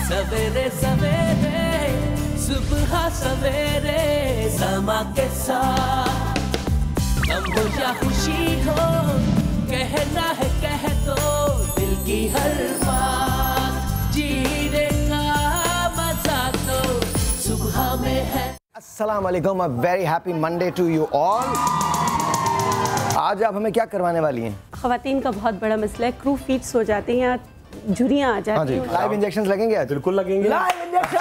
सवेरे सवेरे सुबह सवेरे समा के साथ गम हो या खुशी हो कहना है कह दो दिल की हर बात जीने का मजा तो सुबह में है। अस्सलाम वालेकुम, a very happy Monday to you all. आज आप हमें क्या करवाने वाली हैं? ख़वातीन का बहुत बड़ा मसला है, क्रू फीट्स हो जाते हैं या झुर्रियाँ आ जाती हैं। लाइव इंजेक्शन लगेंगे आज? बिल्कुल लगेंगे। Live injection.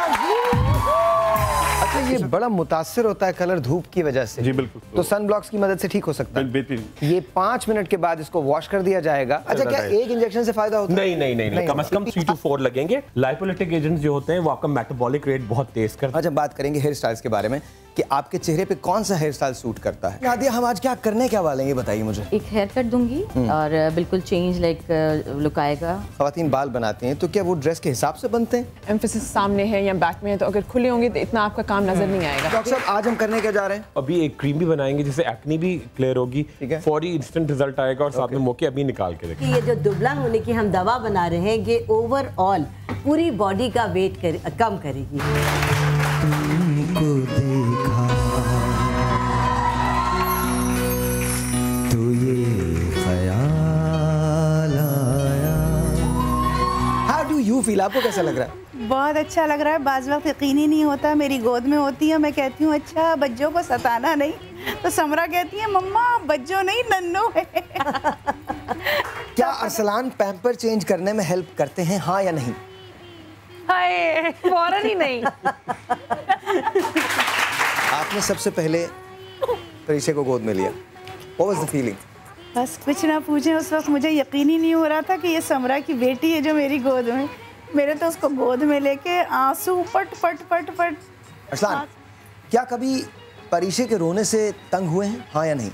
अच्छा, ये बड़ा मुतासिर होता है कलर धूप की वजह से। जी बिल्कुल। तो सन ब्लॉक्स की मदद से ठीक हो सकता है। ये 5 मिनट के बाद इसको वॉश कर दिया जाएगा। अच्छा, क्या एक इंजेक्शन से फायदा होता है? नहीं, कम से कम 3 to 4 लगेंगे। लाइपोलिटिक एजेंट्स जो होते हैं वो आपका मेटाबॉलिक रेट बहुत तेज करते हैं। अच्छा, बात करेंगे हेयर स्टाइल्स के बारे में कि आपके चेहरे पे कौन सा हेयर स्टाइल सूट करता है। नादिया, हम आज क्या करने क्या वाले हैं ये बताइए मुझे। एक हेयर कट दूंगी और बिल्कुल चेंज लाइक लुक आएगा। ख़वातीन बाल बनाते हैं तो क्या वो ड्रेस के हिसाब से बनते हैं? एम्फेसिस सामने है या बैक में है तो अगर खुले होंगे तो इतना आपका काम नजर नहीं आएगा। डॉक्टर साहब, आज हम करने क्या जा रहे हैं? अभी एक क्रीम भी बनाएंगे जिससे एक्ने भी क्लियर होगी, फौरी इंस्टेंट रिजल्ट आएगा और साथ में मौके अभी निकाल के रखेंगे। ये जो दुबला होने की हम दवा बना रहे हैं ये ओवरऑल पूरी बॉडी का वेट कम करेगी। तुमको देखा तो ये ख्याल आया। How do you feel? आपको कैसा लग रहा है? बहुत अच्छा लग रहा है। बाज़ वक्त यकीन ही नहीं होता, मेरी गोद में होती है, मैं कहती हूँ अच्छा बच्चों को सताना नहीं, तो समरा कहती है मम्मा बच्चों नहीं नन्नू है। क्या अरसलान पैम्पर चेंज करने में हेल्प करते हैं, हाँ या नहीं? हाय, फौरन ही नहीं। आपने सबसे पहले परिशे को गोद में लिया, What was the feeling? बस कुछ ना पूछें, उस वक्त मुझे यकीन ही नहीं हो रहा था कि ये समरा की बेटी है जो मेरी गोद में। मेरे तो उसको गोद में लेके आंसू पट पट पट पट। अरसलान, क्या कभी परिशे के रोने से तंग हुए हैं, हाँ या नहीं?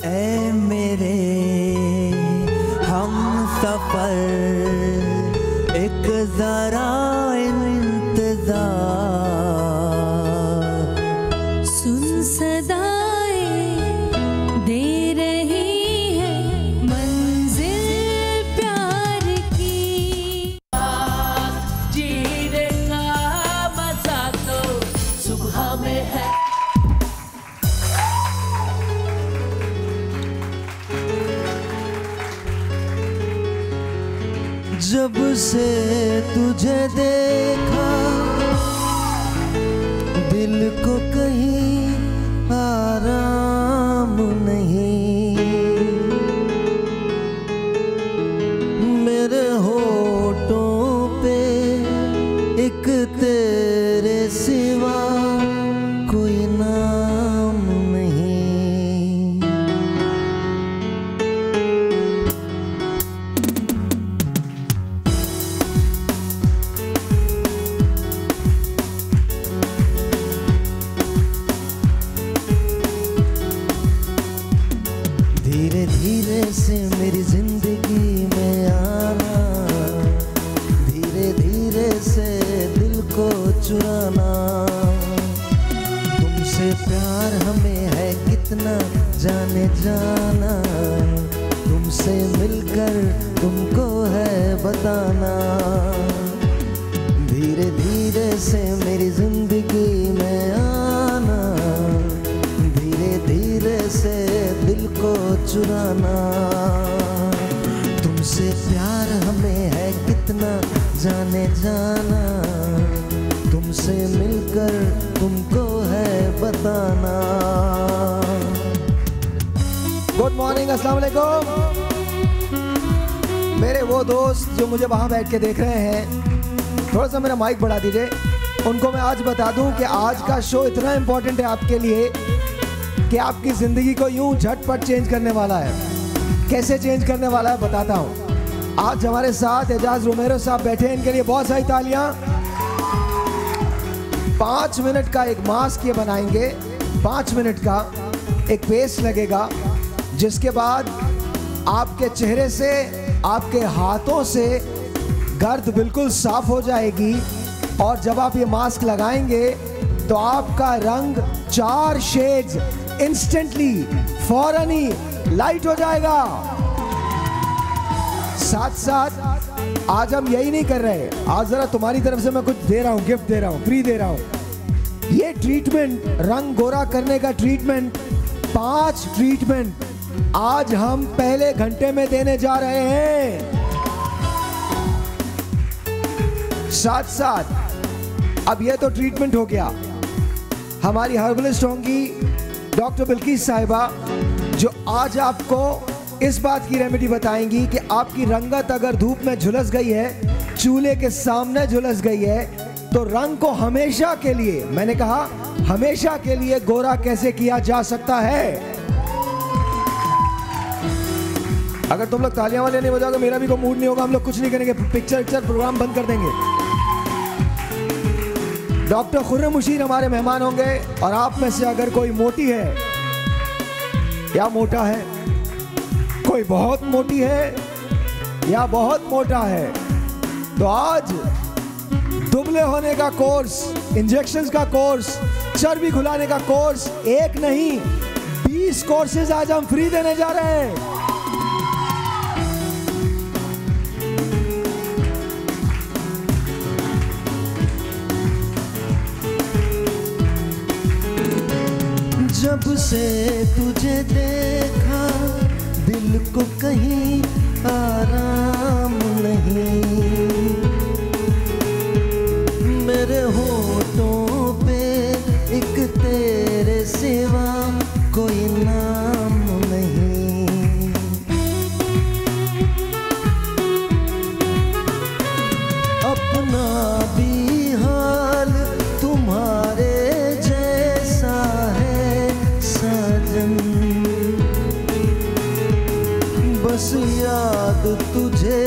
ऐ मेरे हम सफर एक जरा इंतजार, सुन सदाएं दे रही है मंजिल प्यार की। जीने का मजा तो सुबह में है। जब से तुझे देखा दिल को कहीं आराम नहीं, मेरे होठों पे एक तेरे सिवा कोई नाम नहीं। धीरे धीरे से मेरी जिंदगी में आना, धीरे धीरे से दिल को चुराना, तुमसे प्यार हमें है कितना जाने जाना, तुमसे मिलकर तुमको है बताना। धीरे धीरे से मेरी जिंदगी में आना, धीरे धीरे से दिल को चुराना, तुमसे प्यार हमें है कितना जाने जाना, तुमसे मिलकर तुमको है बताना। गुड मॉर्निंग, अस्सलाम वालेकुम। मेरे वो दोस्त जो मुझे वहाँ बैठ के देख रहे हैं, थोड़ा सा मेरा माइक बढ़ा दीजिए। उनको मैं आज बता दूं कि आज का शो इतना इम्पोर्टेंट है आपके लिए कि आपकी ज़िंदगी को यूं झटपट चेंज करने वाला है। कैसे चेंज करने वाला है बताता हूं। आज हमारे साथ एजाज रोमेरो साहब बैठे हैं, इनके लिए बहुत सारी तालियां। 5 मिनट का एक मास्क ये बनाएंगे, 5 मिनट का एक पेस्ट लगेगा, जिसके बाद आपके चेहरे से, आपके हाथों से गर्द बिल्कुल साफ हो जाएगी। और जब आप ये मास्क लगाएंगे तो आपका रंग 4 शेड्स इंस्टेंटली फौरन ही लाइट हो जाएगा। साथ साथ आज हम यही नहीं कर रहे, आज जरा तुम्हारी तरफ से मैं कुछ दे रहा हूँ, गिफ्ट दे रहा हूँ, फ्री दे रहा हूँ। ये ट्रीटमेंट, रंग गोरा करने का ट्रीटमेंट, 5 ट्रीटमेंट आज हम पहले घंटे में देने जा रहे हैं। साथ साथ अब ये तो ट्रीटमेंट हो गया, हमारी हर्बलिस्ट होंगी डॉक्टर बिल्किस साहिबा, जो आज आपको इस बात की रेमेडी बताएंगी कि आपकी रंगत अगर धूप में झुलस गई है, चूल्हे के सामने झुलस गई है, तो रंग को हमेशा के लिए, मैंने कहा हमेशा के लिए गोरा कैसे किया जा सकता है। अगर तुम लोग तालियां वाले नहीं बजाओगे मेरा भी कोई मूड नहीं होगा, हम लोग कुछ नहीं करेंगे, पिक्चर प्रोग्राम बंद कर देंगे। डॉक्टर खुर्रम मुशीर हमारे मेहमान होंगे, और आप में से अगर कोई मोटी है या मोटा है, कोई बहुत मोटी है या बहुत मोटा है, तो आज दुबले होने का कोर्स, इंजेक्शंस का कोर्स, चर्बी खुलाने का कोर्स, एक नहीं 20 कोर्सेज आज हम फ्री देने जा रहे हैं। जब से तुझे देखा दिल को कहीं आराम नहीं, मेरे होठों पे एक तेरे सिवा कोई नाम नहीं। अपना भी हाल तुम्हारे जैसा है साजन, बस याद तुझे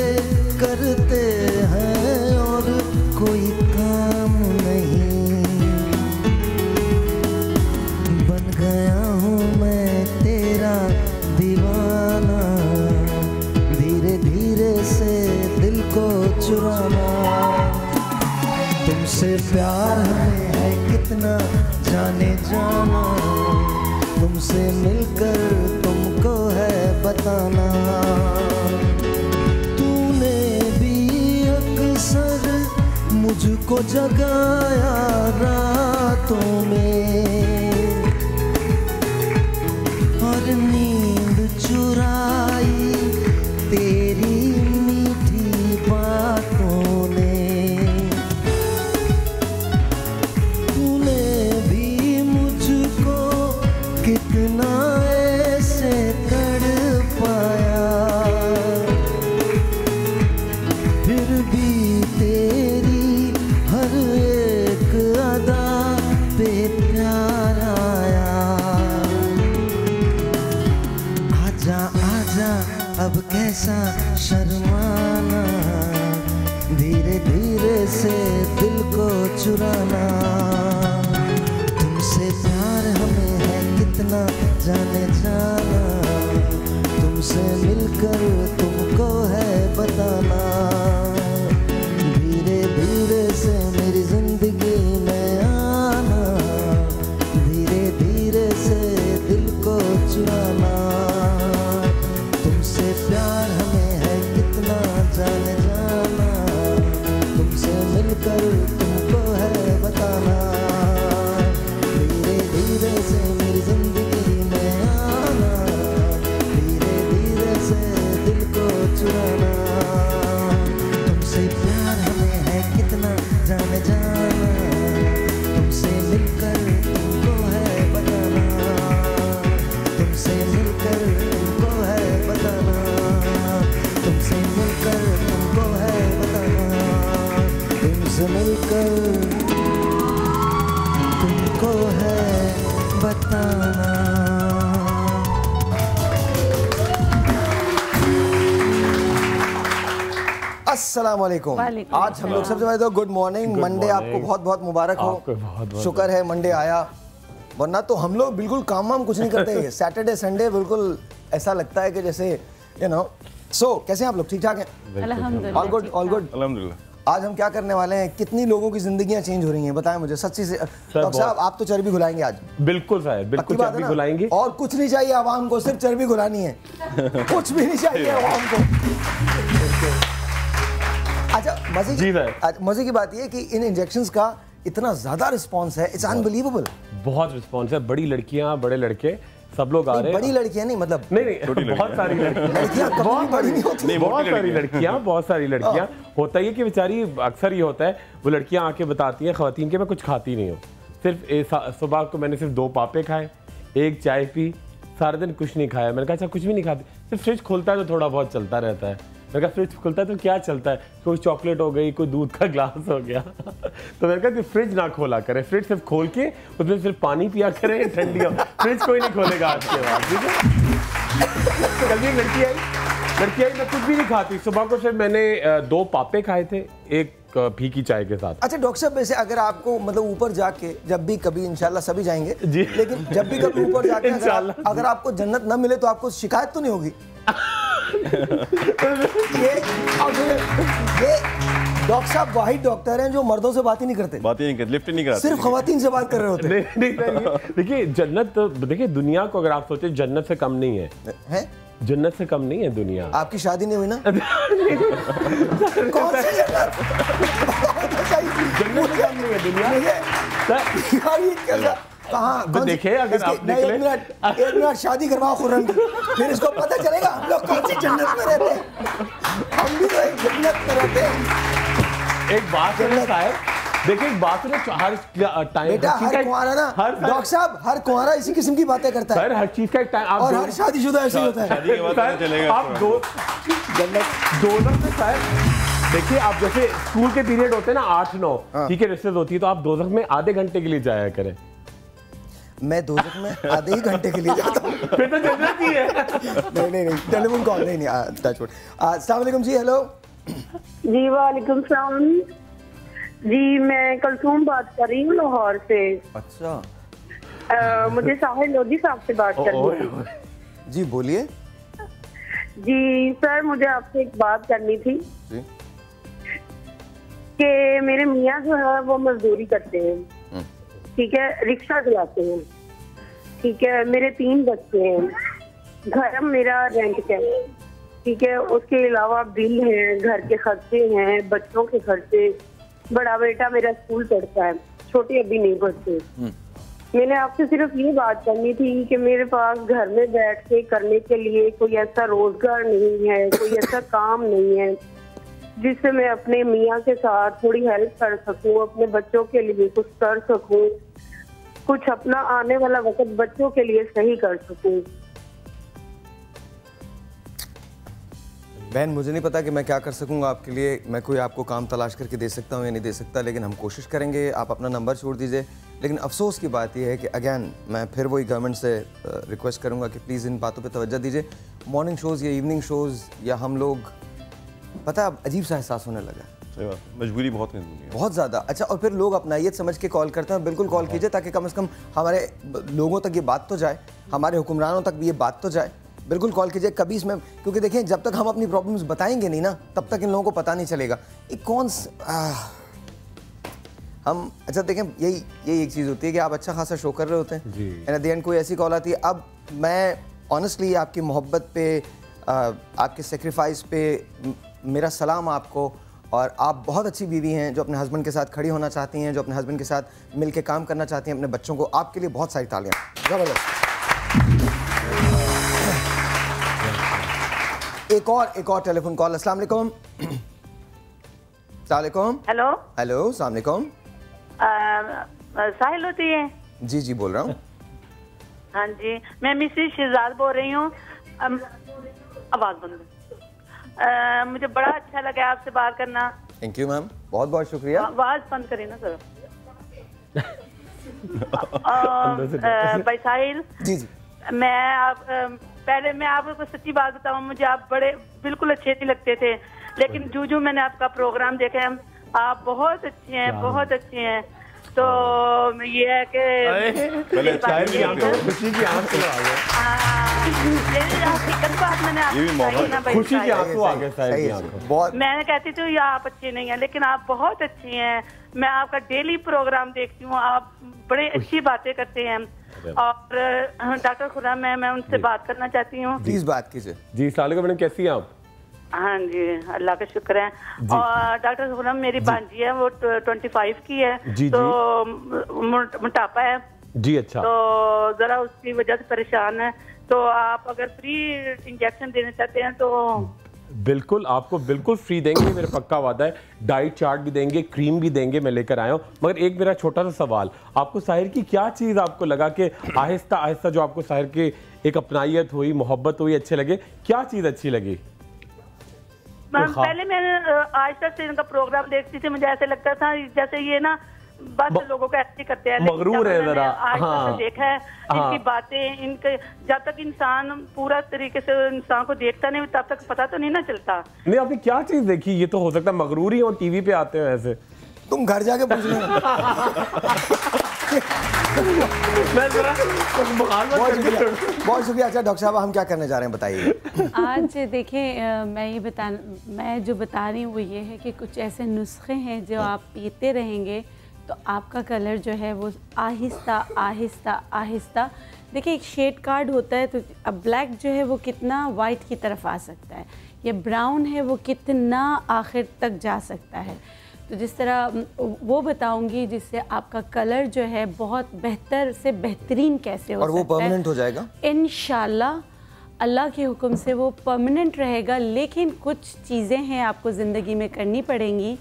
करते हैं और कोई काम नहीं। बन गया हूँ मैं तेरा दीवाना, धीरे धीरे से दिल को चुराना। तुमसे प्यार हमें है कितना जाने जाना, तुमसे मिलकर तुमको है बताना। तूने भी अक्सर मुझको जगाया रातों में, और नींद चुराई तेरी मीठी बातों ने। तूने भी मुझको कितना ऐसे तड़पाया, फिर भी तेरी हर एक अदा पे प्यार आया। आजा आजा अब कैसा शर्माना, धीरे धीरे से दिल को चुराना। तुमसे प्यार हमें है कितना जाने जाना, तुमसे मिलकर तुमको है बताना। धीरे धीरे से मेरी जिंदगी में आना, धीरे धीरे से दिल को चुराना। तुमसे प्यार हमें है कितना जाने जाना, तुमसे मिलकर तुमको है बताना। धीरे धीरे से मेरी जिंदगी में आना, धीरे धीरे से दिल को चुराना। तुमसे प्यार हमें है कितना जाने जाना, तुमसे मिलकर तुमको है बताना। तुमसे मिलकर तुमको है बताना, तुमसे मिलकर तुमको है बताना। तुमसे मिलकर तुमको है बताना। अस्सलाम वालेकुम। आज हम लोग सबसे पहले तो गुड मॉर्निंग। मंडे आपको बहुत बहुत मुबारक हो। शुक्र है मंडे आया, वरना तो हम लोग बिल्कुल काम वाम कुछ नहीं करते। सैटरडे संडे बिल्कुल ऐसा लगता है कि जैसे यू नो। सो कैसे हैं आप लोग? ठीक ठाक हैं? अल्हम्दुलिल्लाह। All good all good. अल्हम्दुलिल्लाह। आज हम क्या करने वाले हैं, कितनी लोगों की जिंदगियां चेंज हो रही हैं, बताएं मुझे सच्ची से। डॉक्टर साहब आप तो चर्बी घुलाएंगे आज? बिल्कुल साहब, बिल्कुल चर्बी घुलाएंगे। और कुछ नहीं चाहिए आवाम को, सिर्फ चर्बी घुलानी है। कुछ भी नहीं चाहिए आवाम को। अच्छा मजे की बात ये कि इन इंजेक्शंस का इतना ज्यादा रिस्पांस है, इट्स अनबिलीवेबल। बहुत रिस्पांस है, बड़ी लड़कियां बड़े लड़के सब लोग आ रहे हैं। बड़ी लड़कियां नहीं, मतलब नहीं बहुत सारी लड़कियां बहुत बड़ी नहीं होती, बहुत सारी लड़कियां होता ही है कि बेचारी, अक्सर ये होता है वो लड़कियां आके बताती हैं खवातीन के मैं कुछ खाती नहीं हूँ, सिर्फ सुबह को मैंने सिर्फ 2 पापे खाए, 1 चाय पी, सारा दिन कुछ नहीं खाया। मैंने कहा अच्छा कुछ भी नहीं खाती, सिर्फ फ्रिज खुलता है तो थोड़ा बहुत चलता रहता है। मैंने कहा फ्रिज खुलता है तो क्या चलता है, कोई चॉकलेट हो गई, कोई दूध का ग्लास हो गया। तो मैंने कहा फ्रिज ना खोला करें, फ्रिज सिर्फ खोल के उसमें सिर्फ पानी पिया करें, ठंडी हो, फ्रिज कोई नहीं खोलेगा आज के बाद, ठीक है। कल भी एक लड़की आई मैं कुछ भी नहीं खाती, सुबह को सिर्फ मैंने 2 पापे खाए थे 1 फीकी चाय के साथ। अच्छा डॉक्टर साहब वैसे अगर आपको मतलब ऊपर जाके जब भी कभी इंशाल्लाह सभी जाएंगे जी, लेकिन जब भी कभी ऊपर जाके अगर आपको जन्नत न मिले तो आपको शिकायत तो नहीं होगी? ये डॉक्टर साहब वाहिद डॉक्टर हैं जो मर्दों से बात ही नहीं करते, लिफ्ट नहीं कराते, सिर्फ खवातीन से बात कर रहे होते हैं। देखिए जन्नत, देखिए दुनिया को अगर आप सोचे जन्नत से कम नहीं है, जन्नत से कम नहीं है दुनिया। आपकी शादी नहीं हुई ना? कौन सी जन्नत? जन्नत से कम नहीं है दुनिया। कहाँ देखिए अगर आप एक मिनट शादी करवाओ खुर्रम की, फिर इसको पता चलेगा हम लोग कौन सी जन्नत में रहते हैं। हम भी तो एक जन्नत में रहते हैं। एक बात है साहब, देखिए एक बात है, हर टाइम बेटा हर कुंवारा ना, डॉक्टर साहब हर कुंवारा इसी किस्म की बातें करता है, हर चीज का एक टाइम, और हर शादीशुदा ऐसे ही होता है। आप दोजख में शायद देखिए, आप जैसे स्कूल के पीरियड होते हैं ना 8-9, ठीक है, रिसेस होती है, तो आप दोजख में आधे घंटे के लिए जाया करें। मैं दोजख में आधे ही घंटे के लिए जाता हूँ। फिर तो जन्नत ही है। नहीं टेलीफोन कॉल नहीं टच वुड। अस्सलाम वालेकुम जी, हेलो जी। वालेकुम सलाम जी, मैं कलसूम बात कर रही हूँ लाहौर से। अच्छा मुझे साहिल लोधी साहब से बात करनी थी। जी बोलिए। जी सर, मुझे आपसे एक बात करनी थी कि मेरे मियाँ जो है वो मजदूरी करते हैं, ठीक है, रिक्शा चलाते हैं, ठीक है, मेरे 3 बच्चे हैं, घर मेरा रेंट का है, ठीक है, उसके अलावा बिल है, घर के खर्चे हैं, बच्चों के खर्चे, बड़ा बेटा मेरा स्कूल पढ़ता है, छोटे अभी नहीं पढ़ते। मैंने आपसे सिर्फ ये बात करनी थी कि मेरे पास घर में बैठ के करने के लिए कोई ऐसा रोजगार नहीं है, कोई ऐसा काम नहीं है जिससे मैं अपने मियाँ के साथ थोड़ी हेल्प कर सकूं, अपने बच्चों के लिए कुछ कर सकूं, कुछ अपना आने वाला वक्त बच्चों के लिए सही कर सकूं। बहन मुझे नहीं पता कि मैं क्या कर सकूंगा आपके लिए, मैं कोई आपको काम तलाश करके दे सकता हूँ या नहीं दे सकता, लेकिन हम कोशिश करेंगे। आप अपना नंबर छोड़ दीजिए। लेकिन अफसोस की बात यह है कि अगैन मैं फिर वही गवर्नमेंट से रिक्वेस्ट करूँगा कि प्लीज़ इन बातों पे तवज्जो दीजिए। मॉर्निंग शोज़ या इवनिंग शोज़ या हम लोग, पता है अजीब सा एहसास होने लगा, मजबूरी बहुत ज़्यादा। अच्छा, और फिर लोग अपनाइयत समझ के कॉल करते हैं। बिल्कुल कॉल कीजिए ताकि कम से कम हमारे लोगों तक ये बात तो जाए, हमारे हुक्मरानों तक भी ये बात तो जाए। बिल्कुल कॉल कीजिए कभी इसमें, क्योंकि देखें जब तक हम अपनी प्रॉब्लम्स बताएंगे नहीं ना तब तक इन लोगों को पता नहीं चलेगा ये कौन हम। अच्छा देखें, यही एक चीज़ होती है कि आप अच्छा खासा शो कर रहे होते हैं एंड एट द एंड कोई ऐसी कॉल आती है। अब मैं ऑनेस्टली आपकी मोहब्बत पे, आपके सेक्रीफाइस पे मेरा सलाम आपको, और आप बहुत अच्छी बीवी हैं जो अपने हस्बैंड के साथ खड़ी होना चाहती हैं, जो अपने हस्बैंड के साथ मिल के काम करना चाहती हैं अपने बच्चों को। आपके लिए बहुत सारी तालियां। ज़बरदस्त। एक और टेलीफोन कॉल। अस्सलाम वालेकुम। हेलो हेलो, अस्सलाम वालेकुम। साहिल होती है? जी बोल रहा हूँ। हाँ जी, मैं मिसेस शहजाद बोल रही हूँ। आवाज बंद। मुझे बड़ा अच्छा लगा आपसे बात करना। थैंक यू मैम, बहुत बहुत शुक्रिया। आवाज बंद करें ना सर। भाई साहिल जी, पहले मैं आपको सच्ची बात बताऊं, मुझे आप बड़े बिल्कुल अच्छे नहीं लगते थे, लेकिन जो मैंने आपका प्रोग्राम देखा है, आप बहुत अच्छे हैं, बहुत अच्छे हैं। तो ये है कि खुशी के आंसू आ गए साहिर की आंखों। बहुत मैं कहती थी ये आप अच्छे नहीं हैं, लेकिन आप बहुत अच्छे हैं। मैं आपका डेली प्रोग्राम देखती हूँ, आप बड़े अच्छी बातें करते हैं। और डॉक्टर खुर्रम मैं उनसे बात करना चाहती हूँ। प्लीज बात कीजिए। जी सलाम मैडम, कैसी हैं आप? हाँ जी, अल्लाह का शुक्र है। और डॉक्टर खुर्रम मेरी भांजी है, वो 25 की है। जी, तो मोटापा है जी। अच्छा, तो जरा उसकी वजह से परेशान है। तो आप अगर फ्री इंजेक्शन देना चाहते हैं तो बिल्कुल आपको बिल्कुल फ्री देंगे, मेरा पक्का वादा है। डाइट चार्ट भी देंगे, क्रीम भी देंगे, मैं लेकर आया हूँ। मगर एक मेरा छोटा सा सवाल, आपको साहिर की क्या चीज़ आपको लगा कि आहिस्ता आहिस्ता जो आपको साहिर की एक अपनाइयत हुई, मोहब्बत हुई, अच्छे लगे, क्या चीज़ अच्छी लगी? पहले मैं आहिस्ता से इनका प्रोग्राम देखती थी, मुझे ऐसे लगता था जैसे ये ना बस लोगों को ऐसे करते हैं, मगरूर है जरा। हाँ, देखा है इनकी बातें, इनके जब तक इंसान पूरा तरीके से इंसान को देखता नहीं तब तक पता तो नहीं ना चलता। नहीं, आपने क्या चीज देखी? ये तो हो सकता है मगरूर ही हो, टीवी पे आते हो ऐसे। तुम घर जाके पूछ लो। बहुत शुक्रिया। अच्छा डॉक्टर साहब, हम क्या करने जा रहे हैं बताइए। आज देखिए, मैं जो बता रही हूँ वो ये है कि कुछ ऐसे नुस्खे हैं जो आप पीते रहेंगे तो आपका कलर जो है वो आहिस्ता आहिस्ता आहिस्ता, देखिए एक शेड कार्ड होता है, तो अब ब्लैक जो है वो कितना वाइट की तरफ आ सकता है, ये ब्राउन है वो कितना आखिर तक जा सकता है। तो जिस तरह वो बताऊंगी जिससे आपका कलर जो है बहुत बेहतर से बेहतरीन कैसे हो और वो परमानेंट हो जाएगा इंशाल्लाह, अल्लाह के हुक्म से वो परमानेंट रहेगा। लेकिन कुछ चीज़ें हैं आपको ज़िंदगी में करनी पड़ेंगी।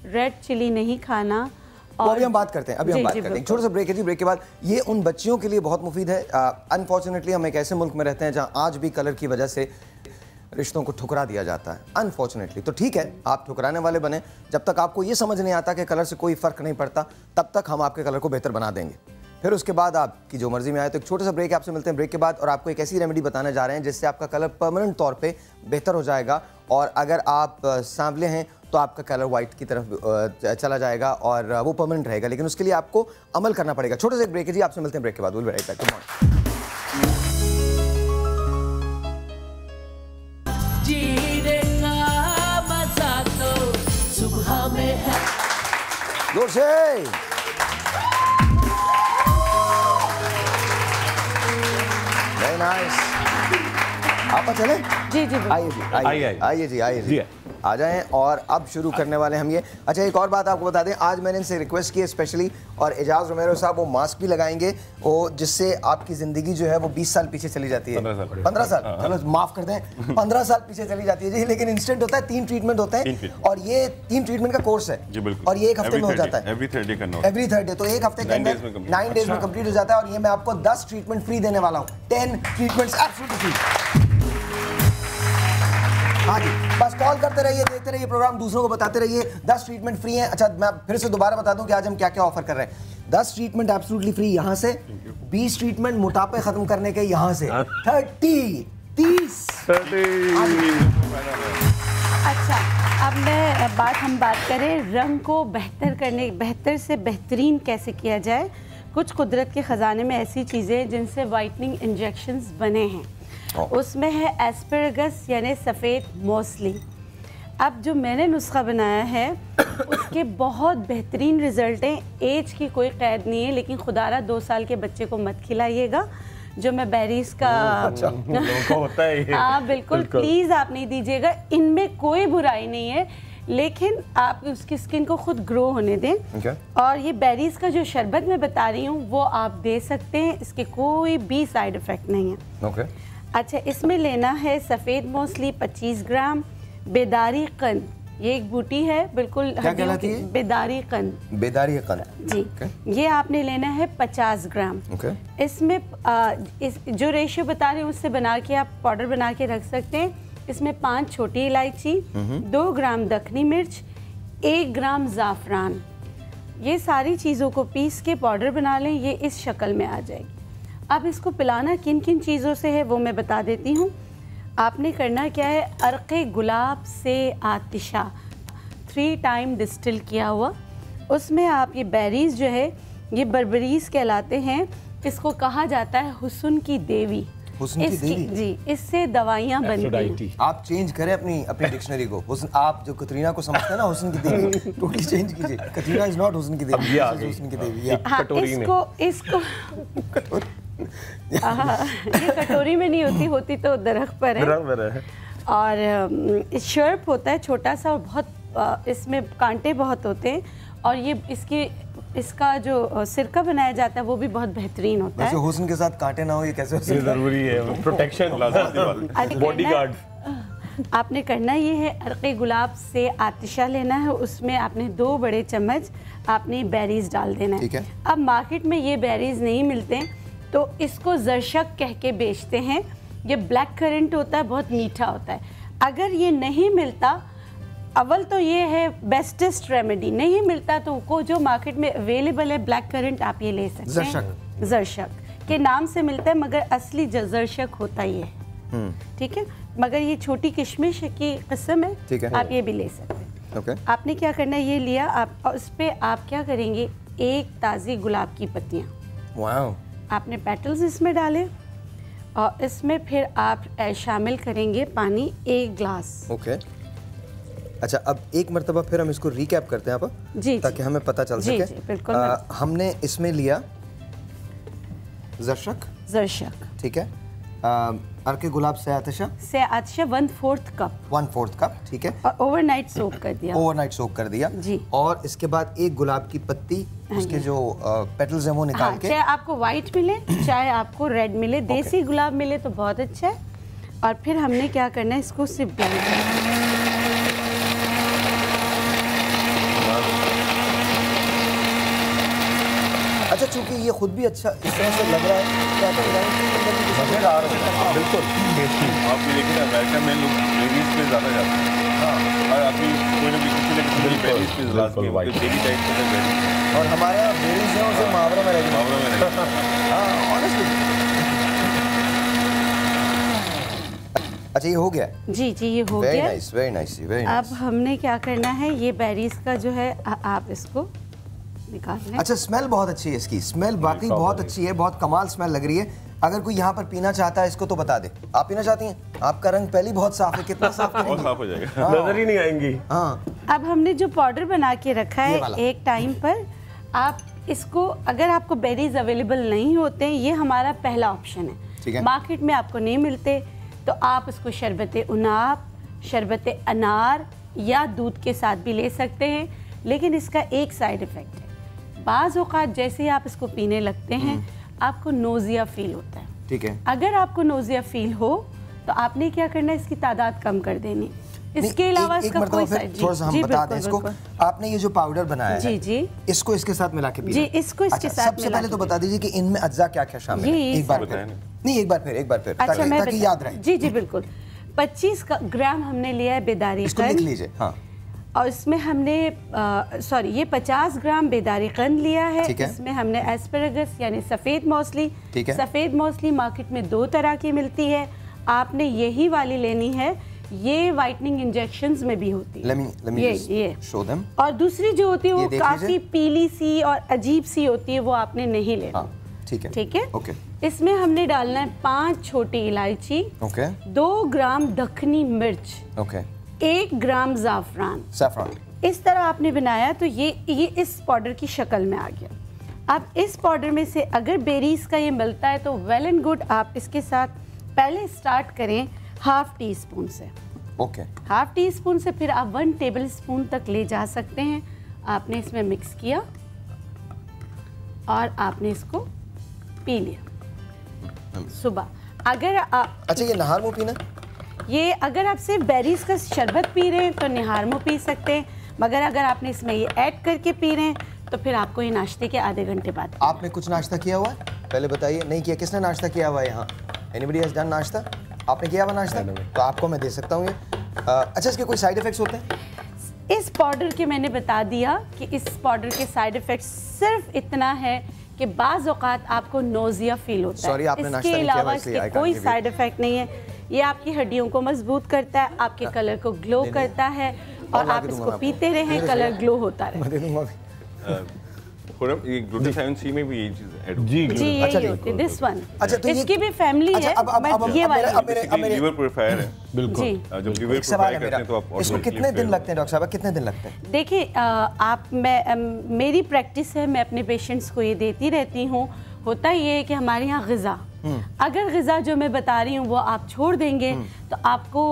रेड चिली नहीं खाना। तो अभी हम बात करते हैं, अभी हम बात करते हैं। छोटा सा ब्रेक है जी, ब्रेक के बाद ये उन बच्चियों के लिए बहुत मुफीद है। अनफॉर्चुनेटली हम एक ऐसे मुल्क में रहते हैं जहां आज भी कलर की वजह से रिश्तों को ठुकरा दिया जाता है, अनफॉर्चुनेटली। तो ठीक है, आप ठुकराने वाले बने, जब तक आपको ये समझ नहीं आता कि कलर से कोई फ़र्क नहीं पड़ता, तब तक हम आपके कलर को बेहतर बना देंगे। फिर उसके बाद आपकी जो मर्जी में आए। तो एक छोटा सा ब्रेक है, आपसे मिलते हैं ब्रेक के बाद। और आपको एक ऐसी रेमेडी बताने जा रहे हैं जिससे आपका कलर परमानेंट तौर पे बेहतर हो जाएगा। और अगर आप सांवले हैं तो आपका कलर वाइट की तरफ चला जाएगा और वो परमानेंट रहेगा, लेकिन उसके लिए आपको अमल करना पड़ेगा। छोटा सा एक ब्रेक है जी, आपसे मिलते हैं ब्रेक के बाद। Will be right back. Good morning. जीने का मजा तो सुबह में है। जोर से वेरी नाइस। आप चले जी जी, आइए जी, आइए जी, आइए जी, आ जाएं। और अब शुरू करने वाले हम ये। अच्छा, एक और बात आपको बता दें, आज मैंने इनसे रिक्वेस्ट की है स्पेशली, और एजाज रोमेरो साहब वो मास्क भी लगाएंगे, वो जिससे आपकी ज़िंदगी जो है वो 20 साल पीछे चली जाती है। 15 साल, चलो माफ़ कर दें, 15 साल पीछे चली जाती है जी। लेकिन इंस्टेंट होता है, 3 ट्रीटमेंट होते हैं, और ये 3 ट्रीटमेंट का कोर्स है और ये 1 हफ्ते में हो जाता है। एवरी थर्सडे करना होता है। एवरी थर्सडे, तो 1 हफ्ते के अंदर 9 डेज में कंप्लीट हो जाता है। और ये मैं आपको 10 ट्रीटमेंट फ्री देने वाला हूँ। 10 ट्रीटमेंट्स एब्सोल्युटली फ्री। हाँ जी, बस कॉल करते रहिए, देखते रहिए प्रोग्राम, दूसरों को बताते रहिए। 10 ट्रीटमेंट फ्री हैं। अच्छा, मैं फिर से दोबारा बता दूं कि आज हम क्या क्या ऑफर कर रहे हैं। 10 ट्रीटमेंट एब्सोल्युटली फ्री यहाँ से, 20 ट्रीटमेंट मोटापे खत्म करने के यहाँ से, 30। अच्छा, अब हम बात करें रंग को बेहतर से बेहतरीन कैसे किया जाए। कुछ कुदरत के ख़जाने में ऐसी चीज़ें जिनसे वाइटनिंग इंजेक्शंस बने हैं, उसमें है एस्पैरागस यानी सफ़ेद मौसली। अब जो मैंने नुस्खा बनाया है उसके बहुत बेहतरीन रिज़ल्ट हैं। एज की कोई कैद नहीं है, लेकिन खुदारा 2 साल के बच्चे को मत खिलाइएगा। जो मैं बेरीज का होता है ये। हाँ बिल्कुल, प्लीज़ आप नहीं दीजिएगा, इनमें कोई बुराई नहीं है, लेकिन आप उसकी स्किन को खुद ग्रो होने दें। और ये बेरीज का जो शरबत मैं बता रही हूँ वो आप दे सकते हैं, इसके कोई भी साइड इफ़ेक्ट नहीं है। अच्छा, इसमें लेना है सफ़ेद मौसली 25 ग्राम, बेदारी कन, ये एक बूटी है बिल्कुल, क्या कहलाती है? बेदारी कन। बेदारी कन जी, ये आपने लेना है 50 ग्राम। इसमें इस जो रेशियो बता रहे हैं उससे बना के आप पाउडर बना के रख सकते हैं। इसमें 5 छोटी इलायची, 2 ग्राम दखनी मिर्च, 1 ग्राम ज़ाफ़रान, ये सारी चीज़ों को पीस के पाउडर बना लें। ये इस शक्ल में आ जाएगी। अब इसको पिलाना किन किन चीज़ों से है वो मैं बता देती हूँ। आपने करना क्या है, अर्क़े गुलाब से आतिशा 3 टाइम डिस्टिल किया हुआ, उसमें आप ये बेरीज़ जो है ये बर्बरीज़ कहलाते हैं, इसको कहा जाता है हुस्न की देवी। हुस्न की देवी। जी, इससे दवाइयाँ बनती हैं। आप चेंज करें अपनी डिक्शनरी को। हुस्न, आप जो कतरीना को समझते हैं ना हुस्न की देवी, टोटली चेंज कीजिए। कतरीना इज नॉट हुस्न की देवी, हुस्न की देवी। हाँ, इसको ये कटोरी में नहीं होती तो दरख्त पर है। और शर्प होता है छोटा सा और बहुत इसमें कांटे बहुत होते हैं, और ये इसका जो सिरका बनाया जाता है वो भी बहुत बेहतरीन होता है। हुस्न के साथ कांटे ना हो ये कैसे हो सकता है? जरूरी है, प्रोटेक्शन, बॉडीगार्ड। आपने करना ये है, अर्क़े गुलाब से आतिशा लेना है, उसमें आपने 2 बड़े चम्मच आपने बेरीज डाल देना है। ठीक है। अब मार्केट में ये बेरीज नहीं मिलते तो इसको जरशक कह के बेचते हैं। ये ब्लैक करंट होता है, बहुत मीठा होता है। अगर ये नहीं मिलता, अव्वल तो ये है बेस्टेस्ट रेमेडी, नहीं मिलता तो को जो मार्केट में अवेलेबल है ब्लैक करंट आप ये ले सकते हैं। जरशक के नाम से मिलता है मगर असली जरशक होता ही है। ठीक है, मगर ये छोटी किशमिश की किस्म है, आप ये भी ले सकते हैं। आपने क्या करना है, ये लिया आप, उस पर आप क्या करेंगे, 1 ताज़ी गुलाब की पत्तियाँ आपने पेटल्स इसमें डाले, और इसमें फिर आप शामिल करेंगे पानी 1 गिलास। अच्छा, अब एक मरतबा फिर हम इसको रिकैप करते हैं आप, जी, ताकि हमें पता चल सके। जी, बिल्कुल। हमने इसमें लिया जरशक, ठीक है, अर्के गुलाब से आतिशा 1/4 कप, 1/4 कप, ठीक है, और ओवरनाइट सोक कर दिया। जी। और इसके बाद 1 गुलाब की पत्ती, उसके जो पेटल्स हैं वो निकाल के, चाहे आपको वाइट मिले चाहे आपको रेड मिले, देसी गुलाब मिले तो बहुत अच्छा है। और फिर हमने क्या करना है, इसको सिर्फ ब्लेंड करना है। अच्छा, चूंकि ये खुद भी अच्छा इस तरह से लग रहा है, मजेदार है, बिल्कुल टेस्टी। आप ये देखिए ना, अमेरिका में लोग बेरीज पे ज़्यादा जाते हैं। हाँ, हर आदमी कोई ना किसी ने किसी बेरीज पे लाजमी डेली डाइट पे बेरीज, और हमारे यहाँ बेरीज हैं उसे मुहावरा में रहेगा। हाँ, ऑनेस्टली। अच्छा, ये हो गया? जी, ये हो गया। Very nice. अब हमने क्या करना है, ये बेरीज का जो है आप इसको निकाल लें। अच्छा, स्मेल बहुत अच्छी है इसकी, स्मेल वाकई बहुत अच्छी है, बहुत कमाल स्मेल लग रही है। अगर कोई यहाँ पर पीना चाहता है इसको तो बता दे। आप पीना चाहती हैं? आपका रंग पहले ही बहुत साफ है, कितना साफ है, बहुत साफ हो जाएगा, नजर ही नहीं आएंगी। हाँ। अब हमने जो पाउडर बना के रखा है, एक टाइम पर आप इसको, अगर आपको बेरीज अवेलेबल नहीं होते, ये हमारा पहला ऑप्शन है। मार्केट में आपको नहीं मिलते तो आप इसको शरबत उनाब, शरबत अनार या दूध के साथ भी ले सकते हैं। लेकिन इसका एक साइड इफ़ेक्ट है, बाज़ औक़ात जैसे ही आप इसको पीने लगते हैं आपको नोज़िया फील होता है। ठीक है। अगर आपको नोज़िया फील हो तो आपने क्या करना है, इसकी तादाद कम कर देनी। इसके अलावा इसका कोई साइड, थोड़ा सा हम बता दें इसको। आपने ये जो पाउडर बनाया है, जी, इसको इसके साथ मिला के पीना। जी, इसको इसके साथ सबसे पहले तो बता दीजिए कि इनमें अज्जा क्या-क्या शामिल है। एक बार फिर ताकि याद रहे। जी, बिल्कुल। 25 ग्राम हमने लिया है बेदारी इसको लिख लीजिए। हाँ। और इसमें हमने ये 50 ग्राम बेदारी कंद लिया है। इसमें हमने एस्पैरागस यानी सफ़ेद मौसली, सफ़ेद मौसली मार्केट में 2 तरह की मिलती है, आपने यही वाली लेनी है। ये वाइटनिंग इंजेक्शंस में भी होती है, ये show them। और दूसरी जो होती है वो काफ़ी पीली सी और अजीब सी होती है, वो आपने नहीं लेना। ठीक है। इसमें हमने डालना है 5 छोटी इलायची, 2 ग्राम दखनी मिर्च, 1 ग्राम ज़ाफ़रान। इस तरह आपने बनाया तो ये इस पाउडर की शक्ल में आ गया। अब इस पाउडर में से अगर बेरीज का ये मिलता है तो वेल एंड गुड, आप इसके साथ पहले स्टार्ट करें ½ टीस्पून से। ½ टीस्पून से फिर आप 1 टेबल स्पून तक ले जा सकते हैं। आपने इसमें मिक्स किया और आपने इसको पी लिया सुबह। अगर आप, अच्छा, ये नहार मुँह पीना, ये अगर आप सिर्फ बेरीज का शरबत पी रहे हैं तो निहार मुँह पी सकते हैं, मगर अगर आपने इसमें ये ऐड करके पी रहे हैं तो फिर आपको ये नाश्ते के आधे घंटे बाद। आपने कुछ नाश्ता किया हुआ है? पहले बताइए। नहीं किया? किसने नाश्ता किया हुआ है यहाँ? एनीबडी हैज डन नाश्ता? आपने किया हुआ नाश्ता? तो आपको मैं दे सकता हूँ ये। अच्छा, इसके कोई साइड इफेक्ट्स होते हैं? इस पाउडर के मैंने बता दिया कि इस पाउडर के साइड इफेक्ट्स सिर्फ इतना है कि बाज़ औक़ात आपको नोज़िया फील होता है। इसके अलावा इसके कोई साइड इफेक्ट नहीं है। ये आपकी हड्डियों को मजबूत करता है, आपके कलर को ग्लो करता है, और आप इसको पीते रहें, कलर ग्लो होता रहे। ये ग्लूटाथायोन सी में भी यही चीज ऐड होती है। जी यही होती है दिस वन। अच्छा तो इसकी भी फैमिली है, बट ये वाली लीवर प्योरीफायर है। बिल्कुल। जब लीवर प्योरीफाई करते हैं तो आप इसको कितने दिन लगते हैं डॉक्टर साहब, कितने दिन लगते हैं? देखिए मेरी प्रैक्टिस है, मैं अपने पेशेंट्स को ये देती रहती हूँ। होता ये है कि हमारे यहाँ ग़िज़ा, अगर ग़िज़ा जो मैं बता रही हूँ वो आप छोड़ देंगे तो आपको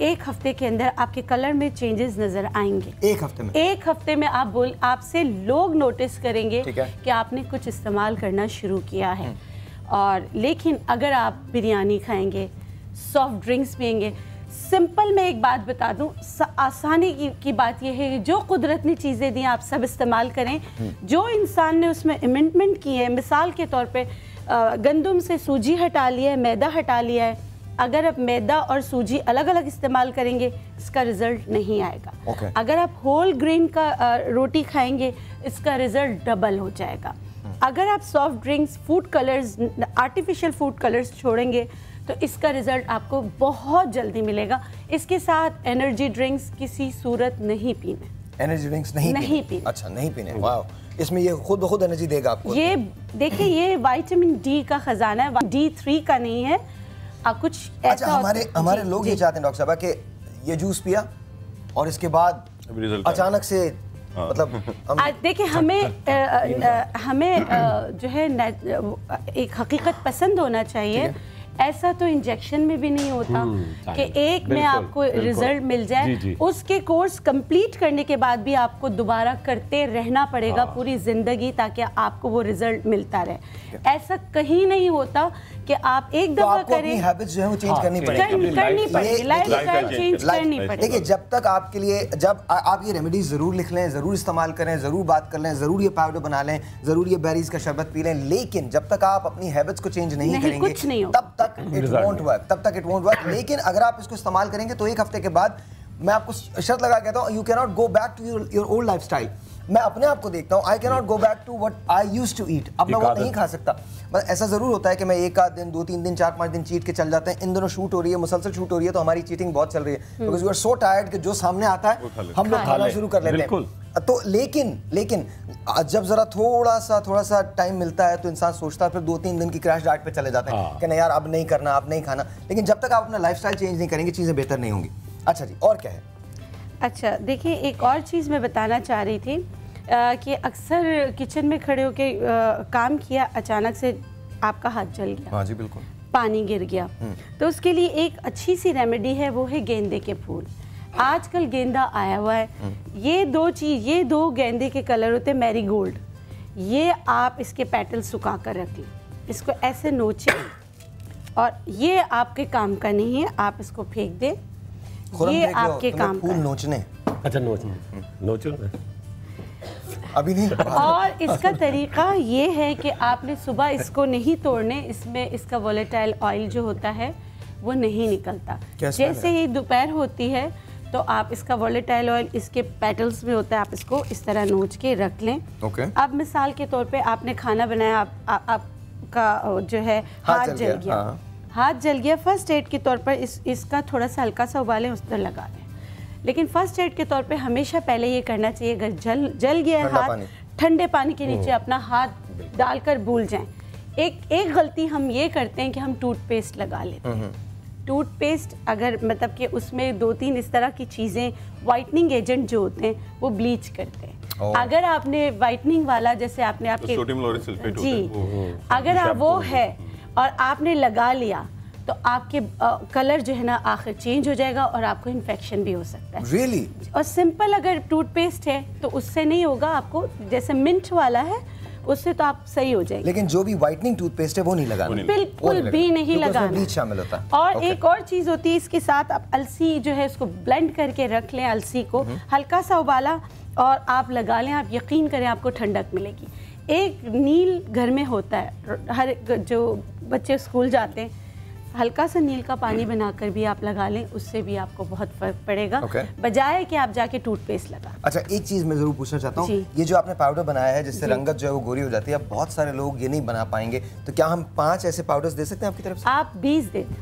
1 हफ्ते के अंदर आपके कलर में चेंजेस नज़र आएंगे। 1 हफ्ते में? 1 हफ्ते में आपसे लोग नोटिस करेंगे कि आपने कुछ इस्तेमाल करना शुरू किया है। और लेकिन अगर आप बिरयानी खाएंगे, सॉफ्ट ड्रिंक्स पिएंगे, सिंपल मैं एक बात बता दूं, आसानी की बात यह है कि जो कुदरत ने चीज़ें दी आप सब इस्तेमाल करें। जो इंसान ने उसमें अमेंडमेंट की है, मिसाल के तौर पे गंदम से सूजी हटा लिया है, मैदा हटा लिया है, अगर आप मैदा और सूजी अलग अलग इस्तेमाल करेंगे इसका रिजल्ट नहीं आएगा। अगर आप होल ग्रेन का रोटी खाएंगे इसका रिजल्ट डबल हो जाएगा। अगर आप soft drinks, food colours, artificial food colours छोड़ेंगे तो इसका रिजल्ट आपको बहुत जल्दी मिलेगा। इसके साथ एनर्जी ड्रिंक्स किसी सूरत नहीं पीने। एनर्जी ड्रिंक्स नहीं पीने। अच्छा नहीं पीने, वाह। इसमें ये खुद ब खुद एनर्जी देगा आपको। ये देखिए ये विटामिन डी का खजाना है, D3 का नहीं है। कुछ अच्छा हमारे लोग ये चाहते हैं डॉक्टर साहब कि ये जूस पिया और इसके बाद अचानक से मतलब देखिए हमें जो है एक हकीकत पसंद होना चाहिए। ऐसा तो इंजेक्शन में भी नहीं होता कि एक में आपको रिजल्ट मिल जाए। उसके कोर्स कंप्लीट करने के बाद भी आपको दोबारा करते रहना पड़ेगा पूरी जिंदगी ताकि आपको वो रिजल्ट मिलता रहे। ऐसा कहीं नहीं होता कि आप एक दफा करें, हैबिट्स जो है वो चेंज करनी पड़ेगी, लाइफस्टाइल चेंज करनी पड़ेगी। देखिए जब तक आपके लिए, जब आप ये रेमेडीज जरूर लिख लें, जरूर इस्तेमाल करें, जरूर बात कर लें, जरूर ये पाउडर बना लें, जरूर ये बेरीज का शरबत पी लें, लेकिन जब तक आप अपनी हैबिट्स को चेंज नहीं करेंगे कुछ नहीं तब तक इट वोंट वर्क। लेकिन अगर आप इसको इस्तेमाल करेंगे तो 1 हफ्ते के बाद मैं आपको शर्त लगा कहता हूँ, you can not go back to your old lifestyle. मैं अपने आप को देखता हूँ, I can not go back to what I used to eat. अब मैं वो नहीं खा सकता। बस ऐसा जरूर होता है कि मैं 1 आध दिन, 2-3 दिन, 4-5 दिन चीट के चल जाते हैं। इन दिनों शूट हो रही है, मुसलसल शूट हो रही है, तो हमारी चीटिंग बहुत चल रही है because we are so tired कि जो सामने आता है हम लोग खाना शुरू कर लेते हैं। तो लेकिन जब जरा थोड़ा सा टाइम मिलता है तो इंसान सोचता है, फिर 2-3 दिन की क्रैश डाइट पे चले जाते हैं कि नहीं यार अब नहीं करना, अब नहीं खाना। लेकिन जब तक आप अपना लाइफस्टाइल चेंज नहीं करेंगे चीज़ें बेहतर नहीं होंगी। अच्छा जी, और क्या है? अच्छा देखिए एक और चीज़ मैं बताना चाह रही थी कि अक्सर किचन में खड़े होके काम किया, अचानक से आपका हाथ जल गया। हाँ जी बिल्कुल। पानी गिर गया। तो उसके लिए एक अच्छी सी रेमेडी है, वो है गेंदे के फूल। आजकल गेंदा आया हुआ है। ये 2 गेंदे के कलर होते हैं मैरीगोल्ड। ये आप इसके पेटल सुखा कर रख लें, इसको ऐसे नोचें और ये आपके काम का नहीं है, आप इसको फेंक दें। ये आपके काम का नोचने। अच्छा नोचो अभी नहीं। और इसका तरीका ये है कि आपने सुबह इसको नहीं तोड़ने, इसमें इसका वोलेटाइल ऑयल जो होता है वो नहीं निकलता। जैसे ही दोपहर होती है तो आप इसका वोलेटाइल ऑयल इसके पेटल्स में होता है, आप इसको इस तरह नोच के रख लें। अब मिसाल के तौर पे आपने खाना बनाया, आपका जो है हाथ जल गया, फर्स्ट एड के तौर पर इसका थोड़ा सा हल्का सा उबालें, उस पर लगा दें। लेकिन फर्स्ट एड के तौर पे हमेशा पहले ये करना चाहिए, अगर जल गया है हाथ, ठंडे पानी के नीचे अपना हाथ डालकर भूल जाएं। एक गलती हम ये करते हैं कि हम टूथपेस्ट लगा लेते हैं। टूथपेस्ट अगर मतलब कि उसमें 2-3 इस तरह की चीज़ें, वाइटनिंग एजेंट जो होते हैं वो ब्लीच करते हैं। अगर आपने वाइटनिंग वाला जैसे आपने आपके सोडियम लॉरेल सल्फेट जी अगर आप वो है और आपने लगा लिया तो आपके कलर जो है ना आखिर चेंज हो जाएगा और आपको इन्फेक्शन भी हो सकता है। Really? और सिंपल अगर टूथपेस्ट है तो उससे नहीं होगा, आपको जैसे मिंट वाला है उससे तो आप सही हो जाएंगे। लेकिन जो भी वाइटनिंग टूथपेस्ट है वो नहीं लगाना, बिल्कुल भी नहीं लगाना। ब्लीच शामिल होता है। और एक और चीज़ होती है इसके साथ, आप अलसी जो है उसको ब्लेंड करके रख लें, अलसी को हल्का सा उबाला और आप लगा लें, आप यकीन करें आपको ठंडक मिलेगी। एक नील घर में होता है, हर जो बच्चे स्कूल जाते हैं हल्का सा नील का पानी बनाकर भी आप लगा लें, उससे भी आपको बहुत फर्क पड़ेगा बजाय कि आप जाके टूथपेस्ट लगा। अच्छा एक चीज़ मैं ज़रूर पूछना चाहता हूँ, ये जो आपने पाउडर बनाया है जिससे रंगत जो है वो गोरी हो जाती है, अब बहुत सारे लोग ये नहीं बना पाएंगे, तो क्या हम 5 ऐसे पाउडर्स दे सकते हैं आपकी तरफ से? आप 20 दे दें।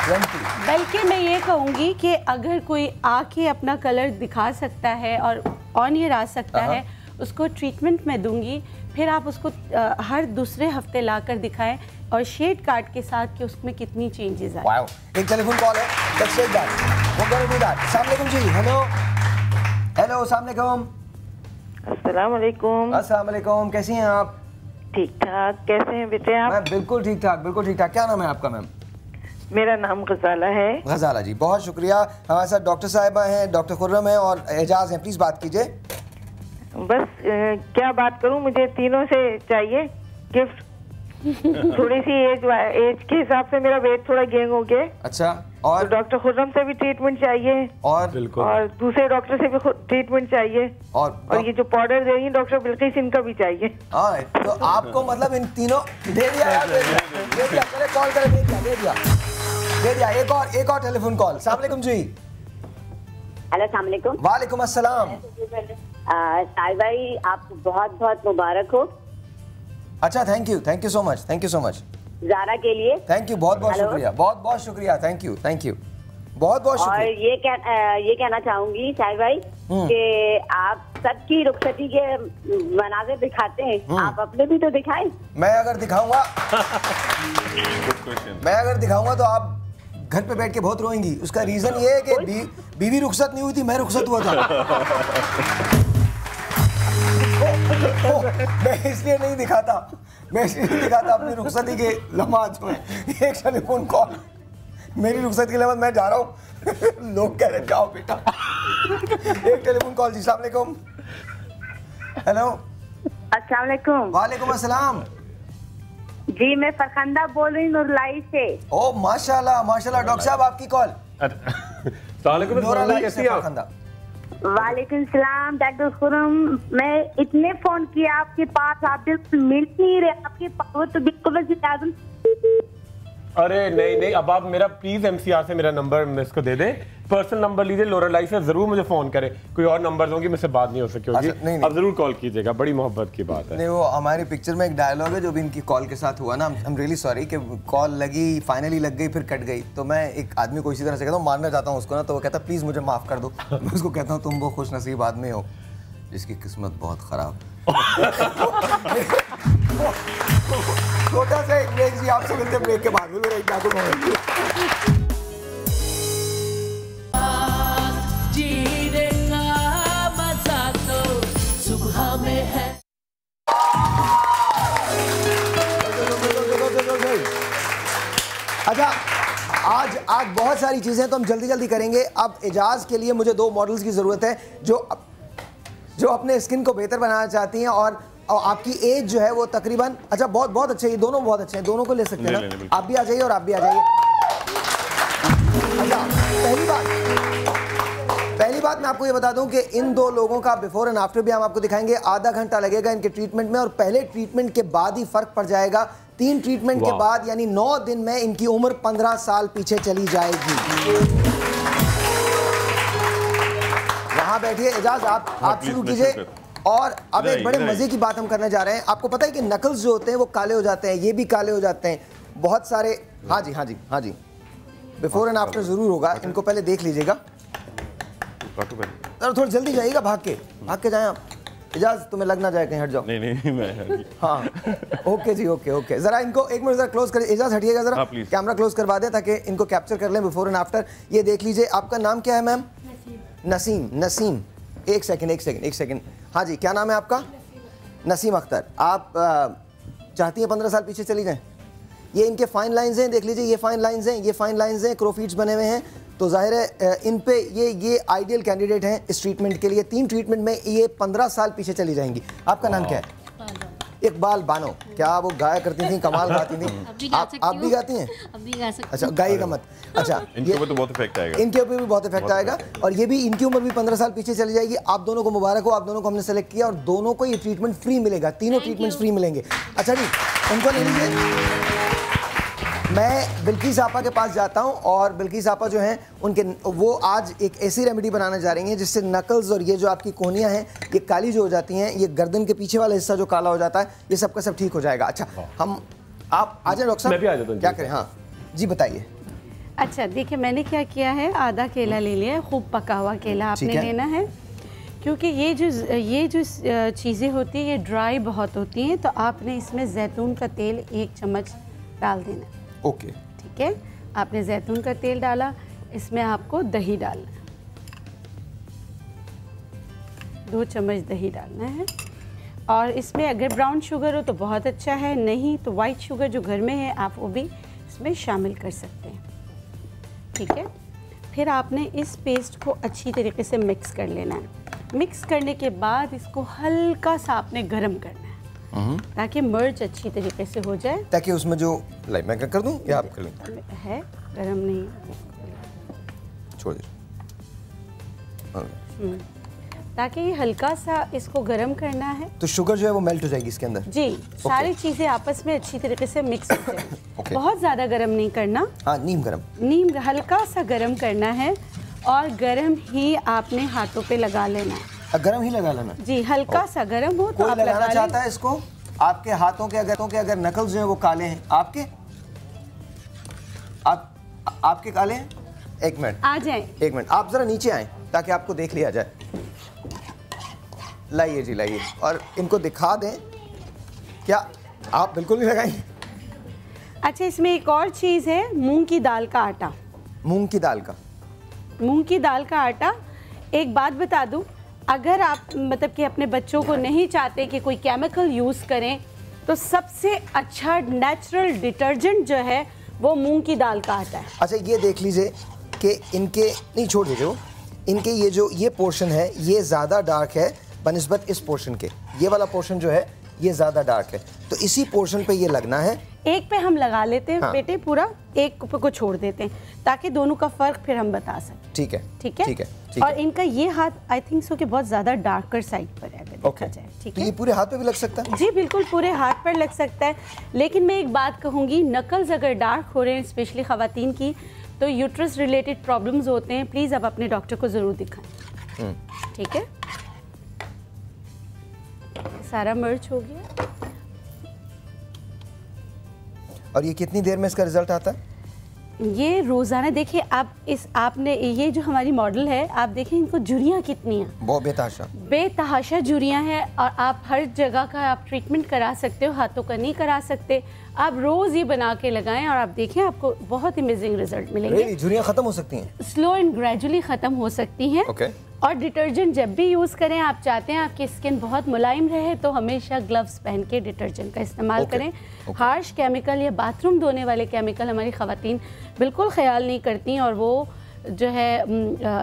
20। बल्कि मैं ये कहूँगी कि अगर कोई आके अपना कलर दिखा सकता है और ऑन ईयर आ सकता है, उसको ट्रीटमेंट में दूंगी, फिर आप उसको हर दूसरे हफ्ते लाकर दिखाएं और शेड कार्ड के साथ कि उसमें कितनी चेंजेस आए। वाओ, एक टेलीफोन कॉल है, लेट्स टेक दैट, वो गोना डू दैट। अस्सलाम वालेकुम जी, हेलो हेलो, अस्सलाम वालेकुम। अस्सलाम वालेकुम। अस्सलाम वालेकुम, कैसी हैं आप? ठीक ठाक, कैसे हैं बेटे आप? मैं बिल्कुल ठीक ठाक, बिल्कुल ठीक ठाक। क्या नाम है आपका मैम? मेरा नाम गजाला है। गजाला जी, बहुत शुक्रिया। हमारे साथ डॉक्टर साहिबा हैं, डॉक्टर खुर्रम हैं और एजाज हैं, प्लीज बात कीजिए। बस क्या बात करूं, मुझे तीनों से चाहिए गिफ्ट। थोड़ी सी एज के हिसाब से मेरा वेट थोड़ा गेन हो गया। अच्छा, और तो डॉक्टर खुर्रम से भी ट्रीटमेंट चाहिए और बिल्कुल, और दूसरे डॉक्टर से भी ट्रीटमेंट चाहिए और ये जो पाउडर दे रही है डॉक्टर बिल्किस, इनका भी चाहिए। तो आपको मतलब इन तीनों दे दिया, कॉल कर दे दिया। एक और टेलीफोन कॉल। अस्सलाम वालेकुम जी। हेलो, अस्सलाम वालेकुम। वालेकुम अस्सलाम। साहिब भाई, आपको बहुत बहुत मुबारक हो। अच्छा, thank you so much, thank you so much. Zara के लिए थैंक यू, बहुत बहुत शुक्रिया, बहुत बहुत शुक्रिया, थैंक यू बहुत बहुत शुक्रिया। और ये कहना चाहूंगी साहिब भाई कि आप सबकी रुखसती के मनाज़िर दिखाते हैं, आप अपने भी तो दिखाएं। मैं अगर दिखाऊंगा तो आप घर पे बैठ के बहुत रोएंगी। उसका रीजन ये है कि बीवी रुखसत नहीं हुई थी, मैं रुखसत हुआ था। मैं इसलिए नहीं दिखाता अपनी रुखसती के लम्हात में। एक टेलीफोन कॉल, मेरी रुखसत के लम्हात, मैं जा रहा हूँ, लोग कह रहे जाओ बेटा। एक टेलीफोन कॉल जी। अस्सलाम वालेकुम। हेलो, अस्सलाम वालेकुम। वालेकुम अस्सलाम जी, मैं फरखंदा बोल रही हूँ नुरलाई से। ओ माशाल्लाह माशाल्लाह, डॉक्टर साहब आपकी कॉल। वालेकुम सलाम डॉक्टर खुर्रम, मैं इतने फोन किया आपके पास, आप बिल्कुल मिल नहीं रहे, आपके पास तो बिल्कुल। अरे नहीं, अब आप मेरा प्लीज एमसीआर से मेरा नंबर इसको दे दें, पर्सनल नंबर लीजिए, लोरलाई से जरूर मुझे फोन करें। कोई और नंबर होंगे मुझसे बात नहीं हो सकी होगी, अब जरूर कॉल कीजिएगा, बड़ी मोहब्बत की बात है। नहीं, वो हमारी पिक्चर में एक डायलॉग है जो भी इनकी कॉल के साथ हुआ ना, आई एम रियली सॉरी कि कॉल लगी, फाइनली लग गई, फिर कट गई। तो मैं एक आदमी को इसी तरह से कहता हूँ, मारना चाहता हूँ उसको ना, तो वो कहता है प्लीज मुझे माफ कर दो। मैं उसको कहता हूँ तुम वो खुश नसीब आदमी हो जिसकी किस्मत बहुत खराब। छोटा सा एक ब्रेक जी, आपसे मिलते ब्रेक के बाद। जीने का मजा तो सुबह में है। अच्छा, आज बहुत सारी चीजें तो हम जल्दी करेंगे। अब एजाज के लिए मुझे 2 मॉडल्स की जरूरत है जो अपने स्किन को बेहतर बनाना चाहती हैं और आपकी एज जो है वो तकरीबन, अच्छा बहुत अच्छे, ये दोनों बहुत अच्छे हैं, दोनों को ले सकते हैं ना। आप भी आ जाइए और आप भी आ जाइए। अच्छा, पहली बात मैं आपको ये बता दूं कि इन 2 लोगों का बिफोर एंड आफ्टर भी हम आपको दिखाएंगे। आधा घंटा लगेगा इनके ट्रीटमेंट में और पहले ट्रीटमेंट के बाद ही फर्क पड़ जाएगा। 3 ट्रीटमेंट के बाद यानी 9 दिन में इनकी उम्र 15 साल पीछे चली जाएगी। वहां बैठिए एजाज, आप शुरू कीजिए। और अब एक बड़े मजे की बात हम करने जा रहे हैं। आपको पता है कि नकल्स जो होते हैं वो काले हो जाते हैं, ये भी काले हो जाते हैं, बहुत सारे। हाँ जी, बिफोर एंड आफ्टर जरूर होगा, इनको पहले देख लीजिएगा। थोड़ा जल्दी जाइएगा, भाग के जाएं आप। एजाज, तुम्हें लगना जाए कहीं, हट जाओ। नहीं मैं हाँ, ओके जी, ओके। जरा इनको एक मिनट जरा क्लोज कर, एजाज हटिएगा जरा, कैमरा क्लोज करवा दें ताकि इनको कैप्चर कर लें बिफोर एंड आफ्टर। ये देख लीजिए, आपका नाम क्या है मैम? नसीम। एक सेकंड। हाँ जी, क्या नाम है आपका? नसीम अख्तर। आप चाहती हैं 15 साल पीछे चली जाएं? ये इनके फाइन लाइंस हैं, देख लीजिए, ये फाइन लाइंस हैं, क्रोफीट्स बने हुए हैं, तो जाहिर है इन पे ये आइडियल कैंडिडेट हैं इस ट्रीटमेंट के लिए। 3 ट्रीटमेंट में ये 15 साल पीछे चली जाएंगी। आपका नाम क्या है? इकबाल बानो। क्या वो गाया करती थी, कमाल गाती थी? आप भी गाती हैं? अच्छा, गाइएगा मत। अच्छा, इनके ऊपर तो बहुत इफेक्ट आएगा, इनके ऊपर भी बहुत इफेक्ट आएगा और ये भी, इनकी उम्र भी 15 साल पीछे चली जाएगी। आप दोनों को मुबारक हो, आप दोनों को हमने सेलेक्ट किया और दोनों को ये ट्रीटमेंट फ्री मिलेगा, तीनों ट्रीटमेंट्स फ्री मिलेंगे। अच्छा जी, उनको ले लीजिए। मैं बिल्किस आपा के पास जाता हूं और बिल्किस आपा जो हैं उनके, वो आज एक ऐसी रेमेडी बनाने जा रही हैं जिससे नकल्स और ये जो आपकी कोहनियां हैं ये काली जो हो जाती हैं, ये गर्दन के पीछे वाला हिस्सा जो काला हो जाता है, ये सब का सब ठीक हो जाएगा। अच्छा, हम आप आ जाए डॉक्टर साहब, मैं भी आ जाता हूं। क्या करें? हाँ जी, बताइए। अच्छा देखिए, मैंने क्या किया है, आधा केला ले लिया है, खूब पका हुआ केला आपने लेना है, क्योंकि ये जो चीज़ें होती हैं ये ड्राई बहुत होती हैं, तो आपने इसमें जैतून का तेल 1 चम्मच डाल देना है। ओके, ठीक है, आपने जैतून का तेल डाला, इसमें आपको दही डालना है, 2 चम्मच दही डालना है। और इसमें अगर ब्राउन शुगर हो तो बहुत अच्छा है, नहीं तो वाइट शुगर जो घर में है आप वो भी इसमें शामिल कर सकते हैं। ठीक है, फिर आपने इस पेस्ट को अच्छी तरीके से मिक्स कर लेना है। मिक्स करने के बाद इसको हल्का सा आपने गर्म करना है ताकि मर्ज अच्छी तरीके से हो जाए, ताकि उसमें जो लाइक मैं कर दूं या आप कर लें? है गर्म नहीं, छोड़ दीजिए, ताकि ये हल्का सा इसको गर्म करना है। तो शुगर जो है वो मेल्ट हो जाएगी इसके अंदर? जी, सारी चीज़ें आपस में अच्छी तरीके से मिक्स हो जाए। बहुत ज़्यादा गर्म नहीं करना, हाँ नीम गरम, नीम हल्का सा गर्म करना है, और गर्म ही आपने हाथों पे लगा लेना है। गरम ही लगा लेना जी, हल्का सा गर्म हो तो कोई आप लगाना लगा चाहता है इसको? आपके हाथों के अगर नकल्स जो है वो काले हैं आपके, आपके काले हैं? एक मिनट आ जाए, एक मिनट, आप जरा नीचे आए ताकि आपको देख लिया जाए। लाइए जी, लाइए, और इनको दिखा दें। क्या आप बिल्कुल नहीं लगाएंगे? अच्छा, इसमें एक और चीज़ है, मूंग की दाल का आटा। मूंग की दाल का? मूंग की दाल का आटा। एक बात बता दूं, अगर आप मतलब कि अपने बच्चों को नहीं चाहते कि कोई केमिकल यूज़ करें, तो सबसे अच्छा नेचुरल डिटर्जेंट जो है वो मूंग की दाल का आटा है। अच्छा, ये देख लीजिए कि इनके नहीं, छोड़ दीजिए वो, इनके ये पोर्शन है ये ज़्यादा डार्क है बनिस्बत इस पोर्शन के। ये वाला पोर्शन जो है ये ज़्यादा डार्क है, तो इसी पोर्शन पे ये लगना है। एक पे हम लगा लेते हैं, हाँ। बेटे, पूरा एक पे को छोड़ देते हैं ताकि दोनों का फ़र्क फिर हम बता सकें। ठीक है, ठीक है, ठीक है, ठीक और है। इनका ये हाथ आई थिंक सो कि बहुत ज़्यादा डार्कर साइड पर है, अगर देखा जाए। ठीक तो है, ये पूरे हाथ पे भी लग सकता है? जी बिल्कुल, पूरे हाथ पर लग सकता है। लेकिन मैं एक बात कहूँगी, नकल्स अगर डार्क हो रहे हैं, स्पेशली ख़वातीन की, तो यूट्रस रिलेटेड प्रॉब्लम्स होते हैं, प्लीज़ आप अपने डॉक्टर को ज़रूर दिखाएं। ठीक है, सारा मर्च हो गया। और ये कितनी देर में इसका रिजल्ट आता है? ये रोज़ाना देखिए, आपने ये जो हमारी मॉडल है, आप देखें इनको जुरियाँ कितनी हैं, बहुत बेतहाशा जुरियाँ हैं, और आप हर जगह का आप ट्रीटमेंट करा सकते हो, हाथों का नहीं करा सकते। आप रोज़ ये बना के लगाएं और आप देखें आपको बहुत अमेजिंग रिजल्ट मिलेंगे। जुरियाँ ख़त्म हो सकती हैं? स्लो एंड ग्रेजुअली ख़त्म हो सकती हैं। और डिटर्जेंट जब भी यूज़ करें, आप चाहते हैं आपकी स्किन बहुत मुलायम रहे, तो हमेशा ग्लव्स पहन के डिटर्जेंट का इस्तेमाल करें। हार्श केमिकल या बाथरूम धोने वाले केमिकल हमारी ख़वातीन बिल्कुल ख्याल नहीं करती, और वो जो है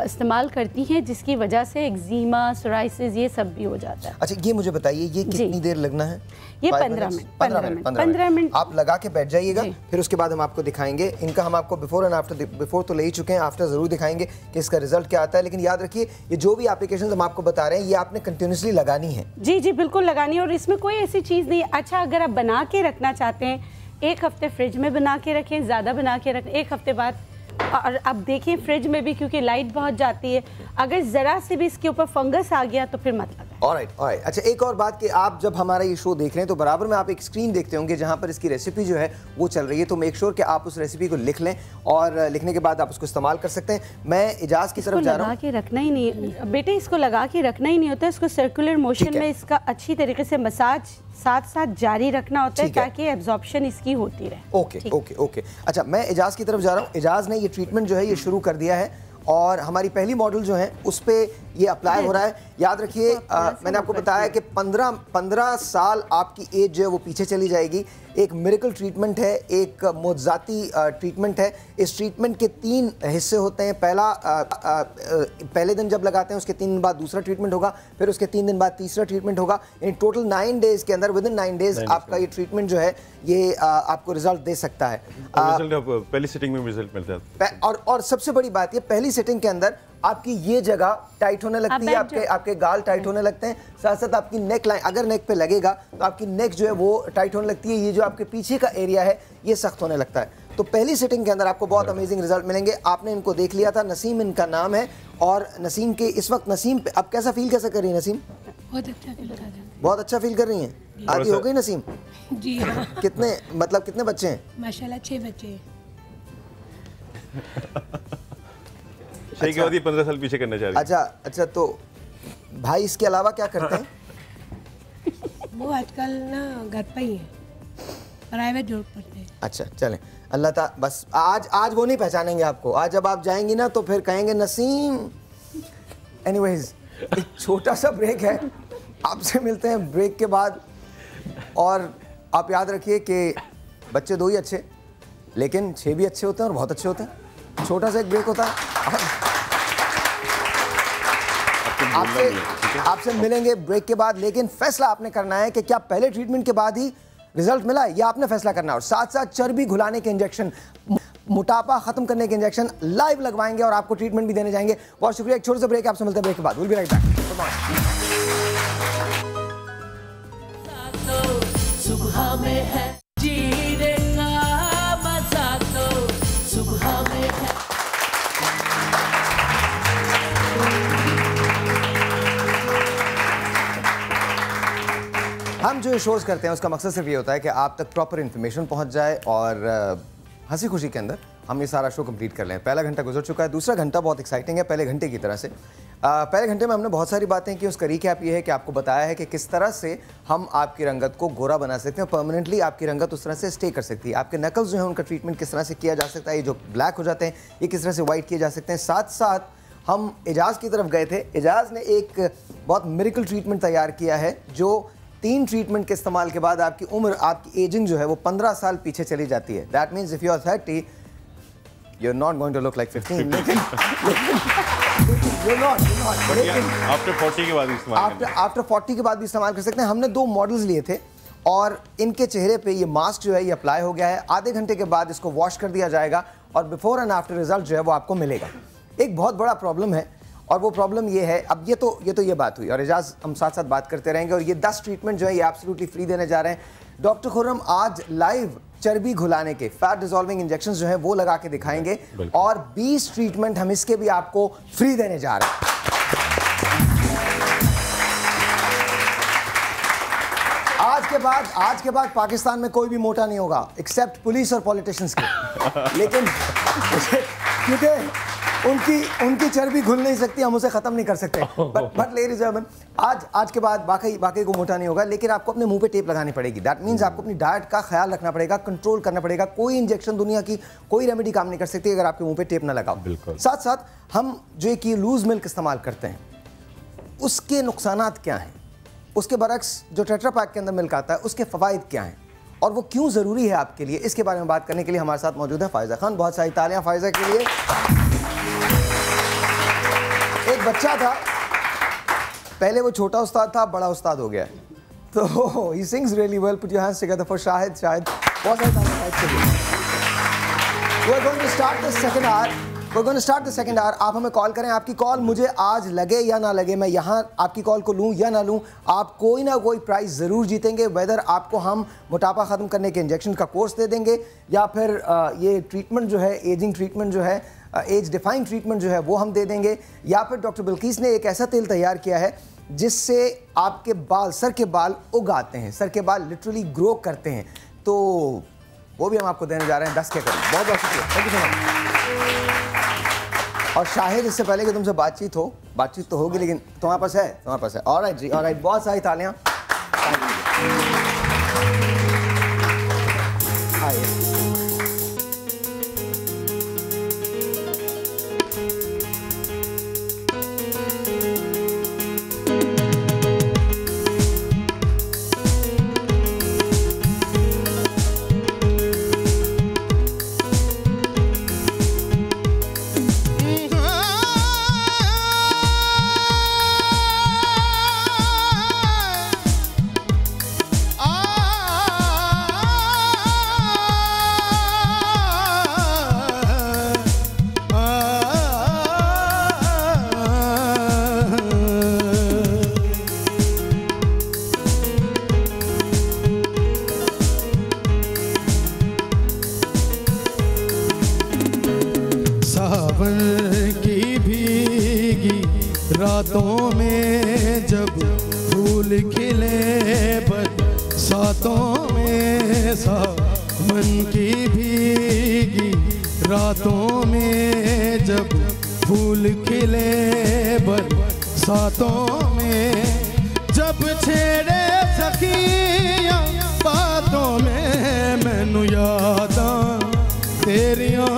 इस्तेमाल करती हैं, जिसकी वजह से एक्जीमा, सोराइसिस, ये सब भी हो जाता है। अच्छा, ये मुझे बताइए, ये कितनी देर लगना है? ये 15 मिनट आप लगा के बैठ जाइएगा, फिर उसके बाद हम आपको दिखाएंगे। इनका हम आपको बिफोर एंड आफ्टर, बिफोर तो ले ही चुके हैं, आफ्टर ज़रूर दिखाएंगे कि इसका रिजल्ट क्या आता है। लेकिन याद रखिए, ये जो भी एप्लीकेशन हम आपको बता रहे हैं, ये आपने कंटिन्यूसली लगानी है। जी जी बिल्कुल लगानी है, और इसमें कोई ऐसी चीज़ नहीं। अच्छा, अगर आप बना के रखना चाहते हैं, 1 हफ्ते फ्रिज में बना के रखें, ज़्यादा बना के रखें, 1 हफ्ते बाद। और अब देखिए फ्रिज में भी क्योंकि लाइट बहुत जाती है, अगर ज़रा से भी इसके ऊपर फंगस आ गया तो फिर मत लगाएं। ऑलराइट। अच्छा, एक और बात कि आप जब हमारा ये शो देख रहे हैं तो बराबर में आप एक स्क्रीन देखते होंगे जहां पर इसकी रेसिपी जो है वो चल रही है, तो मेक श्योर कि आप उस रेसिपी को लिख लें, और लिखने के बाद आप उसको इस्तेमाल कर सकते हैं। मैं इजाज़ की तरफ जा रहा हूँ। लगा के रखना ही नहीं बेटे, इसको लगा के रखना ही नहीं होता, इसको सर्कुलर मोशन में इसका अच्छी तरीके से मसाज साथ साथ जारी रखना होता है ताकि एब्जॉर्प्शन इसकी होती रहे। Okay okay okay. अच्छा, मैं इजाज़ की तरफ जा रहा हूँ। इजाज़ ने ये ट्रीटमेंट जो है ये शुरू कर दिया है, और हमारी पहली मॉडल जो है उस पे ये अप्लाई हो रहा है। याद रखिए, मैंने आपको बताया कि 15 साल आपकी एज जो है वो पीछे चली जाएगी। एक मिरेकल ट्रीटमेंट है, एक मोज़ाती ट्रीटमेंट है। इस ट्रीटमेंट के 3 हिस्से होते हैं। पहले दिन जब लगाते हैं उसके 3 दिन बाद दूसरा ट्रीटमेंट होगा, फिर उसके 3 दिन बाद तीसरा ट्रीटमेंट होगा। यानी टोटल 9 डेज़ के अंदर, विदिन 9 डेज़ आपका ये ट्रीटमेंट जो है ये आपको रिजल्ट दे सकता है। पहली सिटिंग में रिजल्ट मिलता है। और सबसे बड़ी बात ये, पहली सिटिंग के अंदर आपकी ये जगह टाइट होने लगती है, आपके गाल टाइट होने लगते हैं, साथ साथ आपकी नेक लाइन, अगर नेक पे लगेगा तो आपकी नेक जो है वो टाइट होने लगती है। ये जो आपके पीछे का एरिया है ये सख्त होने लगता है। तो पहली सिटिंग के अंदर आपको बहुत अमेजिंग रिजल्ट मिलेंगे। आपने इनको देख लिया था, नसीम इनका नाम है, और नसीम के इस वक्त, नसीम पे अब कैसा फील कर रही है नसीम? बहुत अच्छा फील कर रही है। बहुत अच्छा फील कर रही हैं? आदि हो गई नसीम? जी हाँ। कितने बच्चे हैं? माशाल्लाह 6 बच्चे हैं। शादी के बाद ये 15 साल पीछे करना चाह रही है। अच्छा, तो भाई इसके अलावा क्या करते हैं? वो आजकल ना घर पे ही है, प्राइवेट जॉब करते हैं। अच्छा चलें, अल्लाह ता बस आज वो नहीं पहचानेंगे आपको। आज जब आप जाएंगी ना तो फिर कहेंगे नसीम। एनीवेज, एक छोटा सा ब्रेक है, आपसे मिलते हैं ब्रेक के बाद। और आप याद रखिए कि बच्चे 2 ही अच्छे, लेकिन 6 भी अच्छे होते हैं और बहुत अच्छे होते हैं। छोटा सा एक ब्रेक होता है, आपसे मिलेंगे ब्रेक के बाद। लेकिन फैसला आपने करना है कि क्या पहले ट्रीटमेंट के बाद ही रिजल्ट मिला है, या आपने फैसला करना है। और साथ साथ चर्बी घुलाने के इंजेक्शन, मोटापा खत्म करने के इंजेक्शन लाइव लगवाएंगे और आपको ट्रीटमेंट भी देने जाएंगे। बहुत शुक्रिया। एक छोटे से ब्रेक, आपसे मिलते हैं ब्रेक के बाद। Will be right back. सुबह में है जीने का मजा, तो सुबह में है। हम जो शोज करते हैं उसका मकसद सिर्फ ये होता है कि आप तक प्रॉपर इन्फॉर्मेशन पहुंच जाए और हंसी खुशी के अंदर हम ये सारा शो कंप्लीट कर लें। पहला घंटा गुजर चुका है, दूसरा घंटा बहुत एक्साइटिंग है पहले घंटे की तरह से। पहले घंटे में हमने बहुत सारी बातें की। उसका रिकैप ये है कि आपको बताया है कि किस तरह से हम आपकी रंगत को गोरा बना सकते हैं, परमानेंटली आपकी रंगत उस तरह से स्टे कर सकती है। आपके नकल्स जो है उनका ट्रीटमेंट किस तरह से किया जा सकता है, ये जो ब्लैक हो जाते हैं ये किस तरह से वाइट किए जा सकते हैं। साथ साथ हम एजाज की तरफ गए थे। एजाज ने एक बहुत मिरेकल ट्रीटमेंट तैयार किया है जो 3 ट्रीटमेंट के इस्तेमाल के बाद आपकी उम्र, आपकी एजिंग जो है वो 15 साल पीछे चली जाती है। That means if you are 30 you're not going to look like 15. लेकिन आफ्टर 40 के बाद भी इस्तेमाल करना है। आफ्टर 40 के बाद भी इस्तेमाल कर सकते हैं। हमने 2 मॉडल्स लिए थे और इनके चेहरे पे ये मास्क जो है ये अप्लाई हो गया है। आधे घंटे के बाद इसको वॉश कर दिया जाएगा और बिफोर एंड आफ्टर रिजल्ट जो है वो आपको मिलेगा। एक बहुत बड़ा प्रॉब्लम है और वो प्रॉब्लम ये है, अब ये तो बात हुई और एजाज हम साथ साथ बात करते रहेंगे। और ये 10 ट्रीटमेंट जो है ये एब्सोल्युटली फ्री देने जा रहे हैं। डॉक्टर खुर्रम आज लाइव चर्बी घुलाने के फैट डिसॉल्विंग इंजेक्शंस जो है वो लगा के दिखाएंगे और 20 ट्रीटमेंट हम इसके भी आपको फ्री देने जा रहे हैं। आज के बाद पाकिस्तान में कोई भी मोटा नहीं होगा एक्सेप्ट पुलिस और पॉलिटिशियंस के। लेकिन क्योंकि उनकी चर्बी घुल नहीं सकती, हम उसे खत्म नहीं कर सकते। बट लेडीज एंड जेंटलमैन, आज के बाद बाकी को मोटा नहीं होगा, लेकिन आपको अपने मुंह पे टेप लगानी पड़ेगी। दैट मीन्स आपको अपनी डाइट का ख्याल रखना पड़ेगा, कंट्रोल करना पड़ेगा। कोई इंजेक्शन दुनिया की कोई रेमेडी काम नहीं कर सकती अगर आपके मुंह पे टेप ना लगाओ। साथ साथ हम जो एक लूज मिल्क इस्तेमाल करते हैं उसके नुकसानात क्या हैं, उसके बरक्स जो टेट्रा पैक के अंदर मिल्क आता है उसके फ़वाइद क्या हैं और वो क्यों ज़रूरी है आपके लिए, इसके बारे में बात करने के लिए हमारे साथ मौजूद है फ़ायज़ा खान। बहुत सारी तालियां फ़ायज़ा के लिए। एक बच्चा था, पहले वो छोटा उस्ताद था, बड़ा उस्ताद हो गया। तो he sings really well. Put your hands together for Shahid. बहुत सारी तालियां के लिए। We're going to start the second hour. आप हमें कॉल करें। आपकी कॉल मुझे आज लगे या ना लगे, मैं यहाँ आपकी कॉल को लूँ या ना लूँ, आप कोई ना कोई प्राइज़ ज़रूर जीतेंगे। वेदर आपको हम मोटापा ख़त्म करने के इंजेक्शन का कोर्स दे देंगे या फिर ये ट्रीटमेंट जो है, एजिंग ट्रीटमेंट जो है, एज डिफाइंग ट्रीटमेंट जो है वो हम दे देंगे, या फिर डॉक्टर बिल्किस ने एक ऐसा तेल तैयार किया है जिससे आपके बाल, सर के बाल उगाते हैं, सर के बाल लिटरली ग्रो करते हैं। तो वो भी हम आपको देने जा रहे हैं 10 के करीब। बहुत बहुत शुक्रिया, थैंक यू सो मच। और शाहिद, इससे पहले कि तुमसे बातचीत तो होगी, लेकिन तुम्हारे पास है। ऑलराइट जी, ऑलराइट, बहुत सारी तालियां। आइए। रातों में जब फूल खिले, बरसातों में सावन की भीगी रातों में जब फूल खिले बरसातों में जब छेड़े सखियां बातों में मैनू यादां तेरियां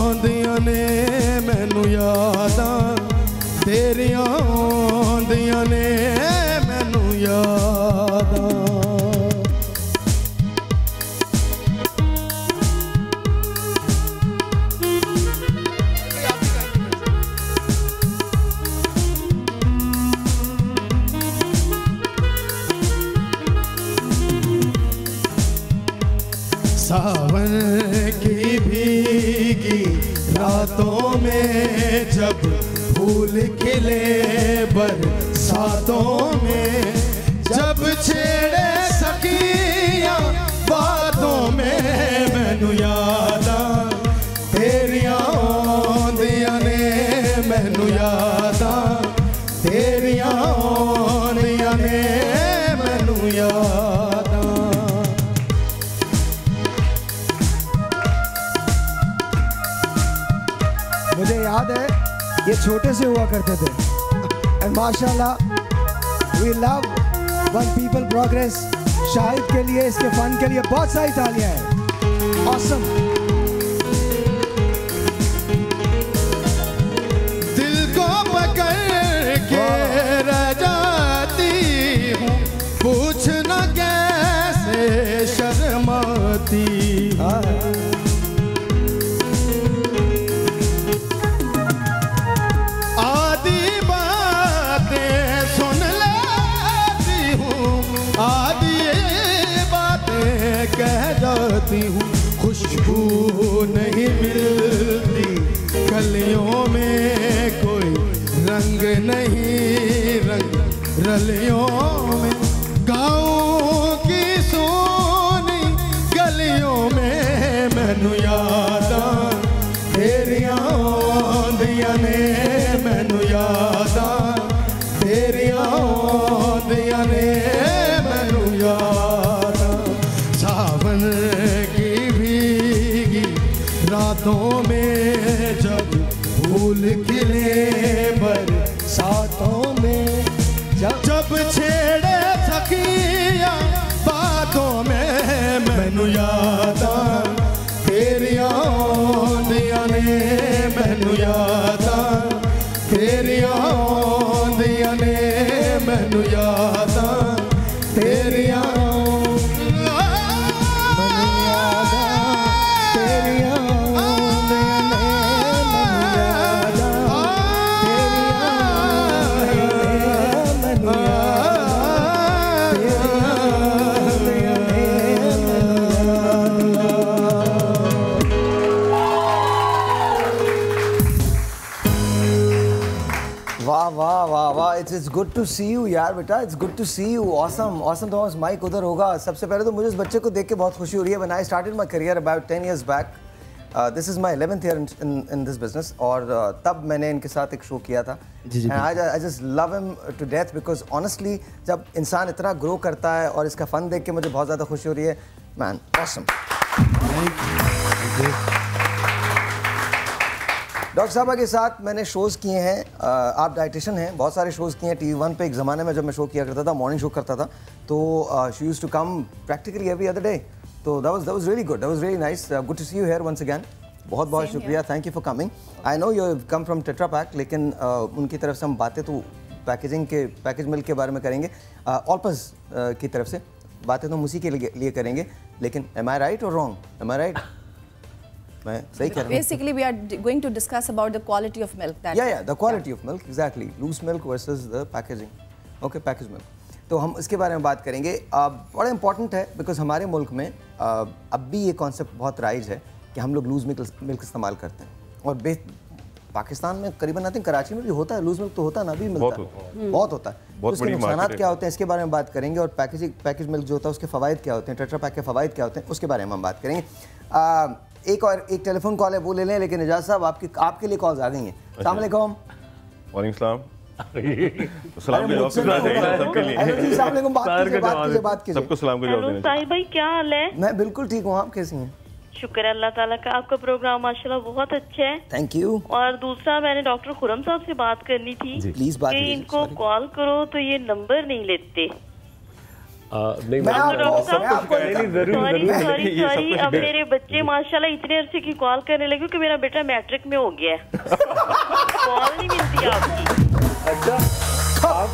आंदियां ने मैनू यादां तेरियां आंदियां ने मैनू यादां। सावन की भीगी रातों में जब फूल खिले बरसातों में जब छेड़े सखियां बातों में मैनू यादां तेरियां आंदियां ने मैनू यादां तेरियां आंदियां ने मैनू यादां। मुझे याद है ये छोटे से हुआ करते थे एंड माशाल्लाह we love one people progress. Shahid के लिए इसके फन के लिए बहुत सारी तालियां हैं। ऑसम। दिल को पकड़ के रह जाती हूँ पूछना कैसे शर्माती कह जाती हूँ खुशबू नहीं मिलती कलियों में कोई रंग नहीं रंग रलियों में गाँव की सोनी गलियों में मैनू यादां तेरियां आंदियां ने मैनू यादां तेरियां आंदियां ने मैनू यादां। सावन की भीगी रातों में जब फूल खिले बरसातों में जब छेड़े सखियां बातों में मैनू यादां तेरियां आंदियां ने मैनू यादां तेरियां आंदियां ने मैनू यादां तेरियां वाह वाह वाह it's good to see you यार बेटा, it's good to see you. Awesome awesome. Thomas mic उधर होगा। सबसे पहले तो मुझे इस बच्चे को देख के बहुत खुशी हो रही है। When I started my career about 10 years back, this is my 11th year in this business, और तब मैंने इनके साथ एक शो किया था। I just love him to death because honestly जब इंसान इतना ग्रो करता है और इसका फन देख के मुझे बहुत ज़्यादा खुशी हो रही है। Man awesome. डॉक्टर साहबा के साथ मैंने शोज़ किए हैं। आप डाइटिशियन हैं, बहुत सारे शोज़ किए हैं TV1 पे। एक ज़माने में जब मैं शो किया करता था, मॉर्निंग शो करता था, तो she used to come practically every other day. तो that was really good, that was really nice. Good to see you here once again. बहुत बहुत शुक्रिया, thank you for coming. I know you have come from Tetra Pak, लेकिन उनकी तरफ से हम बातें तो पैकेजिंग के, पैकेज मिल्क के बारे में करेंगे। ऑल्पस की तरफ से बातें तो हम उसी के लिए करेंगे, लेकिन एम आई राइट और रॉन्ग? एम आई राइट? मैं सही कह रहा हूँ? Basically, we are going to discuss about the quality of milk. Yeah, the quality of milk, exactly. Loose milk versus the packaging. Okay, packaged milk. तो हम इसके बारे में बात करेंगे। बड़ा इंपॉर्टेंट है बिकॉज हमारे मुल्क में अब भी ये कॉन्सेप्ट बहुत राइज है कि हम लोग लूज मिल्क इस्तेमाल करते हैं। और पाकिस्तान में करीबन आई थिंक कराची में भी होता है लूज मिल्क, तो होता है ना, भी मिलता है, बहुत होता है। तो उसके नुकसानात क्या होते हैं इसके बारे में बात करेंगे, और पैकेज मिल्क जो होता है उसके फ़वाइद क्या होते हैं, टेट्रा पैक के फ़वाइद क्या होते हैं, उसके बारे में हम बात करेंगे। एक टेलीफोन कॉल है, वो ले लें, लेकिन एजाज साहब आपके लिए कॉल्स आ गई हैं। अस्सलाम वालेकुम। वालेकुम सलाम। बात कीजिए। सबको सलाम का जवाब देना। साहिब भाई क्या हाल है? मैं बिल्कुल ठीक हूँ, आप कैसी हैं? शुक्र है अल्लाह ताला का, आपका प्रोग्राम माशाल्लाह बहुत अच्छा है। Thank you. और दूसरा, मैंने डॉक्टर खुरम साहब से बात करनी थी प्लीज बात कि इनको कॉल करो तो ये नंबर नहीं लेते। नहीं, सॉरी, अब मेरे बच्चे माशाल्लाह इतने अरसे की कॉल करने लगे कि मेरा बेटा मैट्रिक में हो गया है। कॉल नहीं मिलती आपकी। अच्छा, आप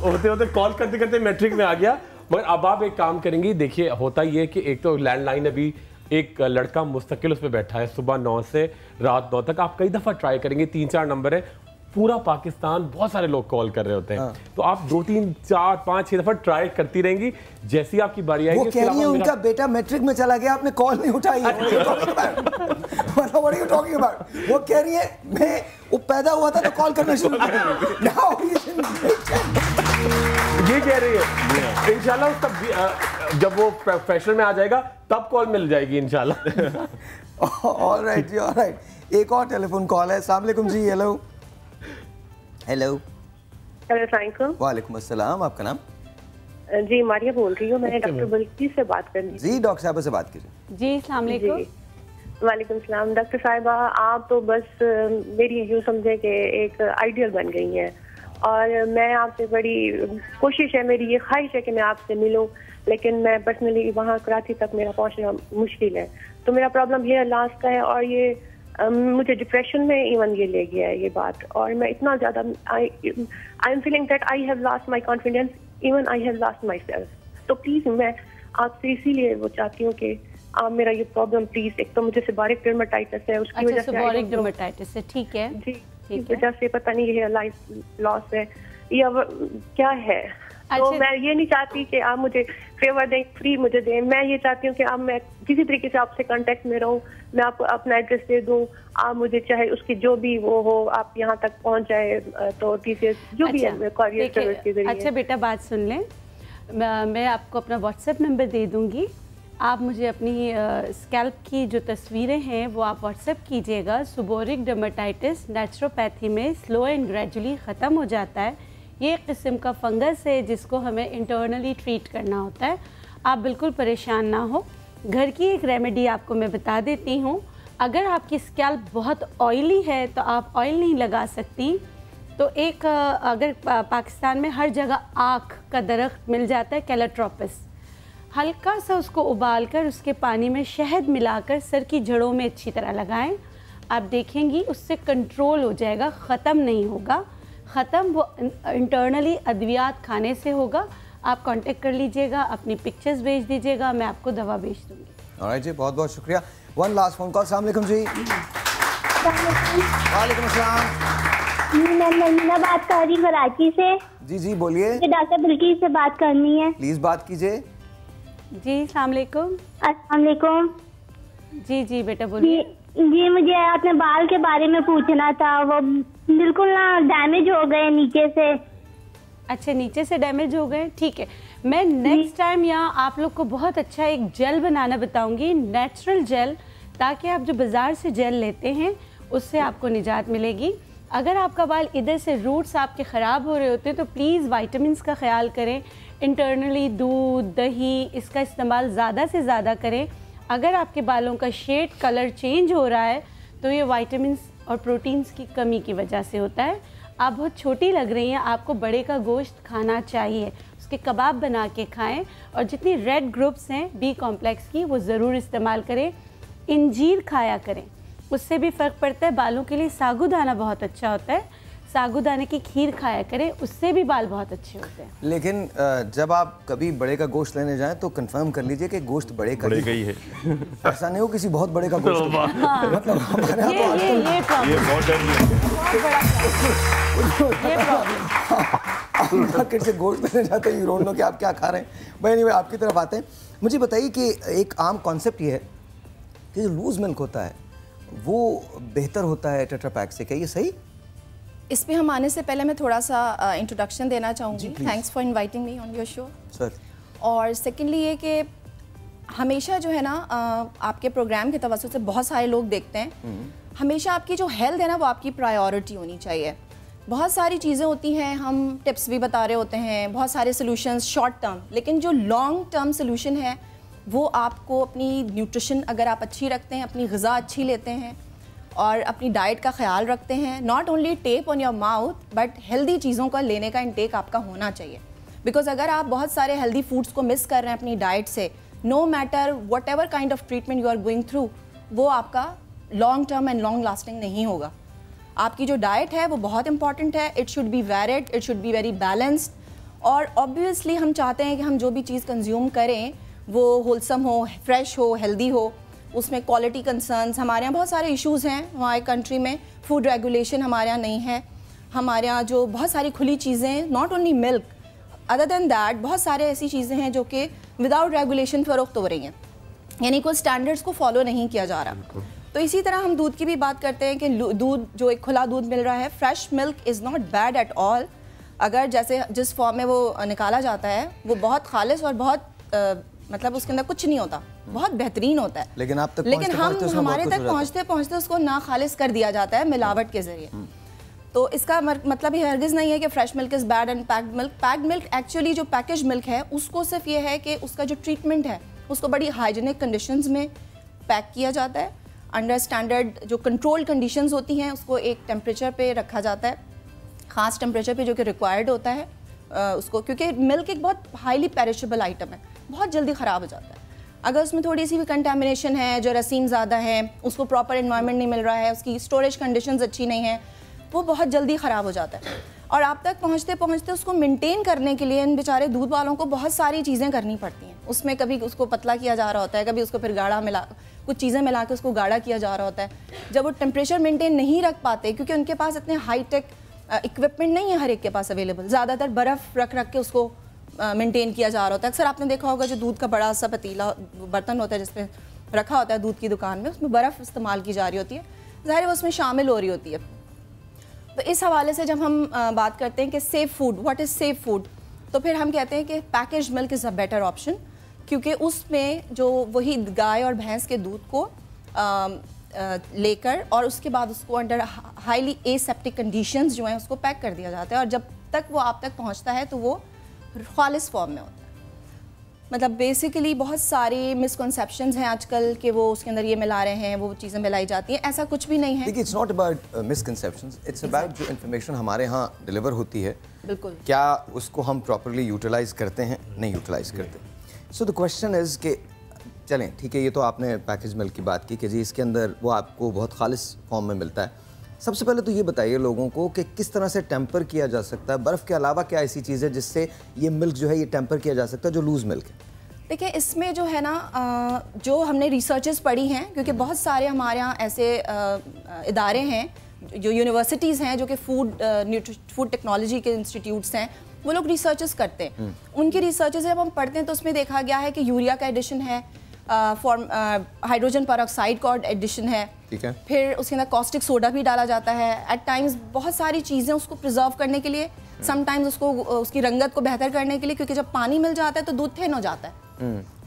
होते होते कॉल करते करते मैट्रिक में आ गया। मगर अब आप एक काम करेंगी, देखिए होता ये है कि एक तो लैंडलाइन अभी एक लड़का मुस्तकिल उस पर बैठा है सुबह 9 से रात 9 तक। आप कई दफ़ा ट्राई करेंगे, 3-4 नंबर है, पूरा पाकिस्तान, बहुत सारे लोग कॉल कर रहे होते हैं। तो आप 2, 3, 4, 5, 6 दफ़ा ट्राई करती रहेंगी। जैसी आपकी बारी आएगी, वो कह रही है उनका बेटा मैट्रिक में चला गया, आपने कॉल नहीं उठाई। वो कह रही है मैं वो पैदा हुआ था तो कॉल करना शुरू ये कह रही है। इंशाल्लाह तब जब वो प्रोफेशनल में आ जाएगा तब कॉल मिल जाएगी इंशाल्लाह। ऑलराइट जी, ऑलराइट। एक और टेलीफोन कॉल है। अस्सलाम वालेकुम जी। Hello hello. वालेकुम अस्सलाम। आपका नाम? जी मारिया बोल रही हूँ, मैंने डॉक्टर बल्कीस से बात करनी। जी डॉक्टर साहब से बात कीजिए। जी अस्सलाम वालेकुम। वालेकुम सलाम। डॉक्टर साहिबा, आप तो बस मेरी यूँ समझे कि एक आइडियल बन गई हैं और मैं आपसे बड़ी कोशिश है, मेरी ये ख्वाहिश है कि मैं आपसे मिलूं, लेकिन मैं पर्सनली वहाँ कराची तक मेरा पहुँचना मुश्किल है। तो मेरा प्रॉब्लम हेयर लॉस का है और ये मुझे डिप्रेशन में इवन ये ले गया है ये बात। और मैं इतना ज़्यादा I am feeling that I have lost my confidence, even I have lost my self. तो प्लीज़ मैं आपसे इसीलिए वो चाहती हूँ कि आप मेरा ये प्रॉब्लम प्लीज, एक तो मुझे सेबोरिक डर्मेटाइटिस है, उसकी वजह से सेबोरिक डर्मेटाइटिस है, ठीक है जी, इस वजह से पता नहीं ये लाइफ लॉस है या क्या है। तो मैं ये नहीं चाहती कि आप मुझे फेवर दें, फ्री मुझे दें। मैं ये चाहती हूँ कि आप मैं किसी तरीके से आपसे कांटेक्ट में रहूँ, मैं आपको अपना एड्रेस दे दूँ, आप मुझे चाहे उसकी जो भी वो हो आप यहाँ तक पहुँच जाए, तो टीसीएस जो भी है कॉरियर सर्विस के जरिए। अच्छा बेटा बात सुन लें, मैं आपको अपना व्हाट्सएप नंबर दे दूँगी, आप मुझे अपनी स्कैल्प की जो तस्वीरें हैं वो आप व्हाट्सएप कीजिएगा। सेबोरिक डर्मेटाइटिस नेचुरोपैथी में स्लो एंड ग्रेजुअली ख़त्म हो जाता है। ये एक किस्म का फंगस है जिसको हमें इंटरनली ट्रीट करना होता है। आप बिल्कुल परेशान ना हो, घर की एक रेमेडी आपको मैं बता देती हूँ। अगर आपकी स्कैल्प बहुत ऑयली है तो आप ऑयल नहीं लगा सकती, तो एक अगर पाकिस्तान में हर जगह आँख का दरख्त मिल जाता है कैलेट्रोपिस, हल्का सा उसको उबालकर उसके पानी में शहद मिलाकर सर की जड़ों में अच्छी तरह लगाएं। आप देखेंगी उससे कंट्रोल हो जाएगा, ख़त्म नहीं होगा। ख़त्म वो इंटरनली अद्वियात खाने से होगा। आप कांटेक्ट कर लीजिएगा, अपनी पिक्चर्स भेज दीजिएगा, मैं आपको दवा भेज दूँगी। ऑलराइट जी, बहुत बहुत शुक्रिया। One last phone call. अस्सलाम वालेकुम जी। वालेकुम अस्सलाम। मैं महीना बात कर रही कराची से। जी जी बोलिए। डॉक्टर बल्कीस से बात करनी है। प्लीज बात कीजिए। जी अस्सलाम वालेकुम। अस्सलाम वालेकुम। जी जी बेटा बोलिए। जी मुझे अपने बाल के बारे में पूछना था, वो बिल्कुल ना डैमेज हो गए नीचे से। अच्छा नीचे से डैमेज हो गए, ठीक है। मैं नेक्स्ट टाइम यहाँ आप लोग को बहुत अच्छा एक जेल बनाना बताऊंगी, नेचुरल जेल, ताकि आप जो बाज़ार से जेल लेते हैं उससे आपको निजात मिलेगी। अगर आपका बाल इधर से रूट्स आपके ख़राब हो रहे होते हैं तो प्लीज़ वाइटामिन्स का ख्याल करें। इंटरनली दूध दही इसका इस्तेमाल ज़्यादा से ज़्यादा करें। अगर आपके बालों का शेड कलर चेंज हो रहा है तो ये वाइटामिन्स और प्रोटीन्स की कमी की वजह से होता है। आप बहुत छोटी लग रही हैं, आपको बड़े का गोश्त खाना चाहिए, उसके कबाब बना के खाएं। और जितनी रेड ग्रुप्स हैं बी कॉम्प्लेक्स की वो ज़रूर इस्तेमाल करें। इंजीर खाया करें, उससे भी फ़र्क पड़ता है बालों के लिए। सागुदाना बहुत अच्छा होता है, सागुदाने की खीर खाया करें, उससे भी बाल बहुत अच्छे होते हैं। लेकिन जब आप कभी बड़े का गोश्त लेने जाएं तो कंफर्म कर लीजिए कि गोश्त बड़े का ही है। ऐसा नहीं हो किसी बहुत बड़े का गोश्त। मतलब हमारे मार्केट से गोश्त लेने जाते हैं, यू डोंट नो कि आप क्या खा रहे हैं। भाई नहीं, आपकी तरफ आते हैं। मुझे बताइए कि एक आम कॉन्सेप्ट ये है कि जो लूज मिल्क होता है वो बेहतर होता है टेट्रा पैक से, क्या ये सही? इस पे हम आने से पहले मैं थोड़ा सा इंट्रोडक्शन देना चाहूँगी। Thanks for inviting me on your show sir. और सेकेंडली ये कि हमेशा जो है ना आपके प्रोग्राम के तवज्जुह से बहुत सारे लोग देखते हैं, हमेशा आपकी जो हेल्थ है ना वो आपकी प्रायोरिटी होनी चाहिए। बहुत सारी चीज़ें होती हैं, हम टिप्स भी बता रहे होते हैं, बहुत सारे सोल्यूशंस शॉर्ट टर्म, लेकिन जो लॉन्ग टर्म सोल्यूशन है वो आपको अपनी न्यूट्रिशन अगर आप अच्छी रखते हैं, अपनी ग़िज़ा अच्छी लेते हैं और अपनी डाइट का ख्याल रखते हैं, not only tape on your mouth but healthy चीज़ों का लेने का इंटेक आपका होना चाहिए। बिकॉज अगर आप बहुत सारे हेल्दी फूड्स को मिस कर रहे हैं अपनी डाइट से, no matter what ever kind of treatment you are going through, वो आपका long term and long lasting नहीं होगा। आपकी जो डाइट है वो बहुत इंपॉर्टेंट है, it should be varied, it should be very balanced, और ऑब्वियसली हम चाहते हैं कि हम जो भी चीज़ कंज्यूम करें वो होलसम हो, फ्रेश हो, हेल्दी हो, उसमें क्वालिटी कंसर्न्स। हमारे यहाँ बहुत सारे इश्यूज़ हैं हमारे कंट्री में, फूड रेगुलेशन हमारे यहाँ नहीं है, हमारे यहाँ जो बहुत सारी खुली चीज़ें, not only milk, other than that बहुत सारे ऐसी चीज़ें हैं जो कि विदाउट रेगुलेशन फ़रोख्त हो रही हैं, यानी कोई स्टैंडर्ड्स को फॉलो नहीं किया जा रहा। तो इसी तरह हम दूध की भी बात करते हैं कि दूध जो एक खुला दूध मिल रहा है, fresh milk is not bad at all, अगर जैसे जिस फॉर्म में वो निकाला जाता है वो बहुत खालिस और बहुत मतलब उसके अंदर कुछ नहीं होता, बहुत बेहतरीन होता है, लेकिन हम हमारे तक पहुँचते पहुँचते उसको ना खालिस कर दिया जाता है मिलावट के ज़रिए। तो इसका मतलब ये हरगिज़ नहीं है कि fresh milk is bad and packed milk. Packed milk actually जो पैकेज मिल्क है उसको सिर्फ ये है कि उसका जो ट्रीटमेंट है उसको बड़ी हाइजीनिक कंडीशंस में पैक किया जाता है, अंडर स्टैंडर्ड जो कंट्रोल कंडीशंस होती हैं उसको एक टेम्परेचर पे रखा जाता है, ख़ास टेम्परेचर पे जो कि रिक्वायर्ड होता है उसको, क्योंकि मिल्क एक बहुत हाईली पेरिशेबल आइटम है, बहुत जल्दी ख़राब हो जाता है। अगर उसमें थोड़ी सी भी कंटामिनेशन है, जो रसीम ज़्यादा है, उसको प्रॉपर इन्वायरमेंट नहीं मिल रहा है, उसकी स्टोरेज कंडीशंस अच्छी नहीं है, वो बहुत जल्दी ख़राब हो जाता है। और आप तक पहुँचते पहुँचते उसको मेंटेन करने के लिए इन बेचारे दूध वालों को बहुत सारी चीज़ें करनी पड़ती हैं। उसमें कभी उसको पतला किया जा रहा होता है, कभी उसको फिर गाढ़ा मिला, कुछ चीज़ें मिला के उसको गाढ़ा किया जा रहा होता है। जब वो टेम्परेचर मेंटेन नहीं रख पाते, क्योंकि उनके पास इतने हाई टेक इक्विपमेंट नहीं है हर एक के पास अवेलेबल, ज़्यादातर बर्फ़ रख रख के उसको मेंटेन किया जा रहा होता है। अक्सर आपने देखा होगा जो दूध का बड़ा सा पतीला बर्तन होता है जिसमें रखा होता है दूध की दुकान में, उसमें बर्फ़ इस्तेमाल की जा रही होती है, ज़ाहिर है उसमें शामिल हो रही होती है। तो इस हवाले से जब हम बात करते हैं कि safe food, what is safe food, तो फिर हम कहते हैं कि package milk is a better option, क्योंकि उसमें जो वही गाय और भैंस के दूध को लेकर और उसके बाद उसको अंडर हाईली एसेप्टिक कंडीशंस जो हैं उसको पैक कर दिया जाता है, और जब तक वो आप तक पहुंचता है तो वो खालिस फॉर्म में होता है। मतलब बेसिकली बहुत सारी मिसकॉन्सेप्शंस हैं आजकल कि वो उसके अंदर ये मिला रहे हैं, वो चीज़ें मिलाई जाती हैं, ऐसा कुछ भी नहीं है। देखिए, it's not about misconceptions, it's about जो इन्फॉर्मेशन हमारे यहाँ डिलीवर होती है, बिल्कुल, क्या उसको हम प्रॉपरली यूटिलाइज करते हैं, नहीं यूटिलाइज करते। सो द क्वेश्चन इज़ कि चलें ठीक है, ये तो आपने पैकेज मिल्क की बात की कि जी इसके अंदर वो आपको बहुत खालिस फॉर्म में मिलता है। सबसे पहले तो ये बताइए लोगों को कि किस तरह से टेम्पर किया जा सकता है, बर्फ़ के अलावा क्या ऐसी चीज़ है जिससे ये मिल्क जो है ये टेम्पर किया जा सकता है जो लूज़ मिल्क है? देखिए, इसमें जो है ना जो हमने रिसर्चेस पढ़ी हैं, क्योंकि बहुत सारे हमारे यहाँ ऐसे इदारे हैं जो यूनिवर्सिटीज़ हैं जो कि फूड टेक्नोलॉजी के इंस्टीट्यूट्स हैं, वो लोग रिसर्चेस करते हैं। उनकी रिसर्चेस जब हम पढ़ते हैं तो उसमें देखा गया है कि यूरिया का एडिशन है, हाइड्रोजन पेरोक्साइड का एडिशन है, ठीक है, फिर उसके अंदर कॉस्टिक सोडा भी डाला जाता है एट टाइम्स, बहुत सारी चीज़ें उसको प्रिजर्व करने के लिए, समटाइम्स उसको उसकी रंगत को बेहतर करने के लिए, क्योंकि जब पानी मिल जाता है तो दूध थिन हो जाता है,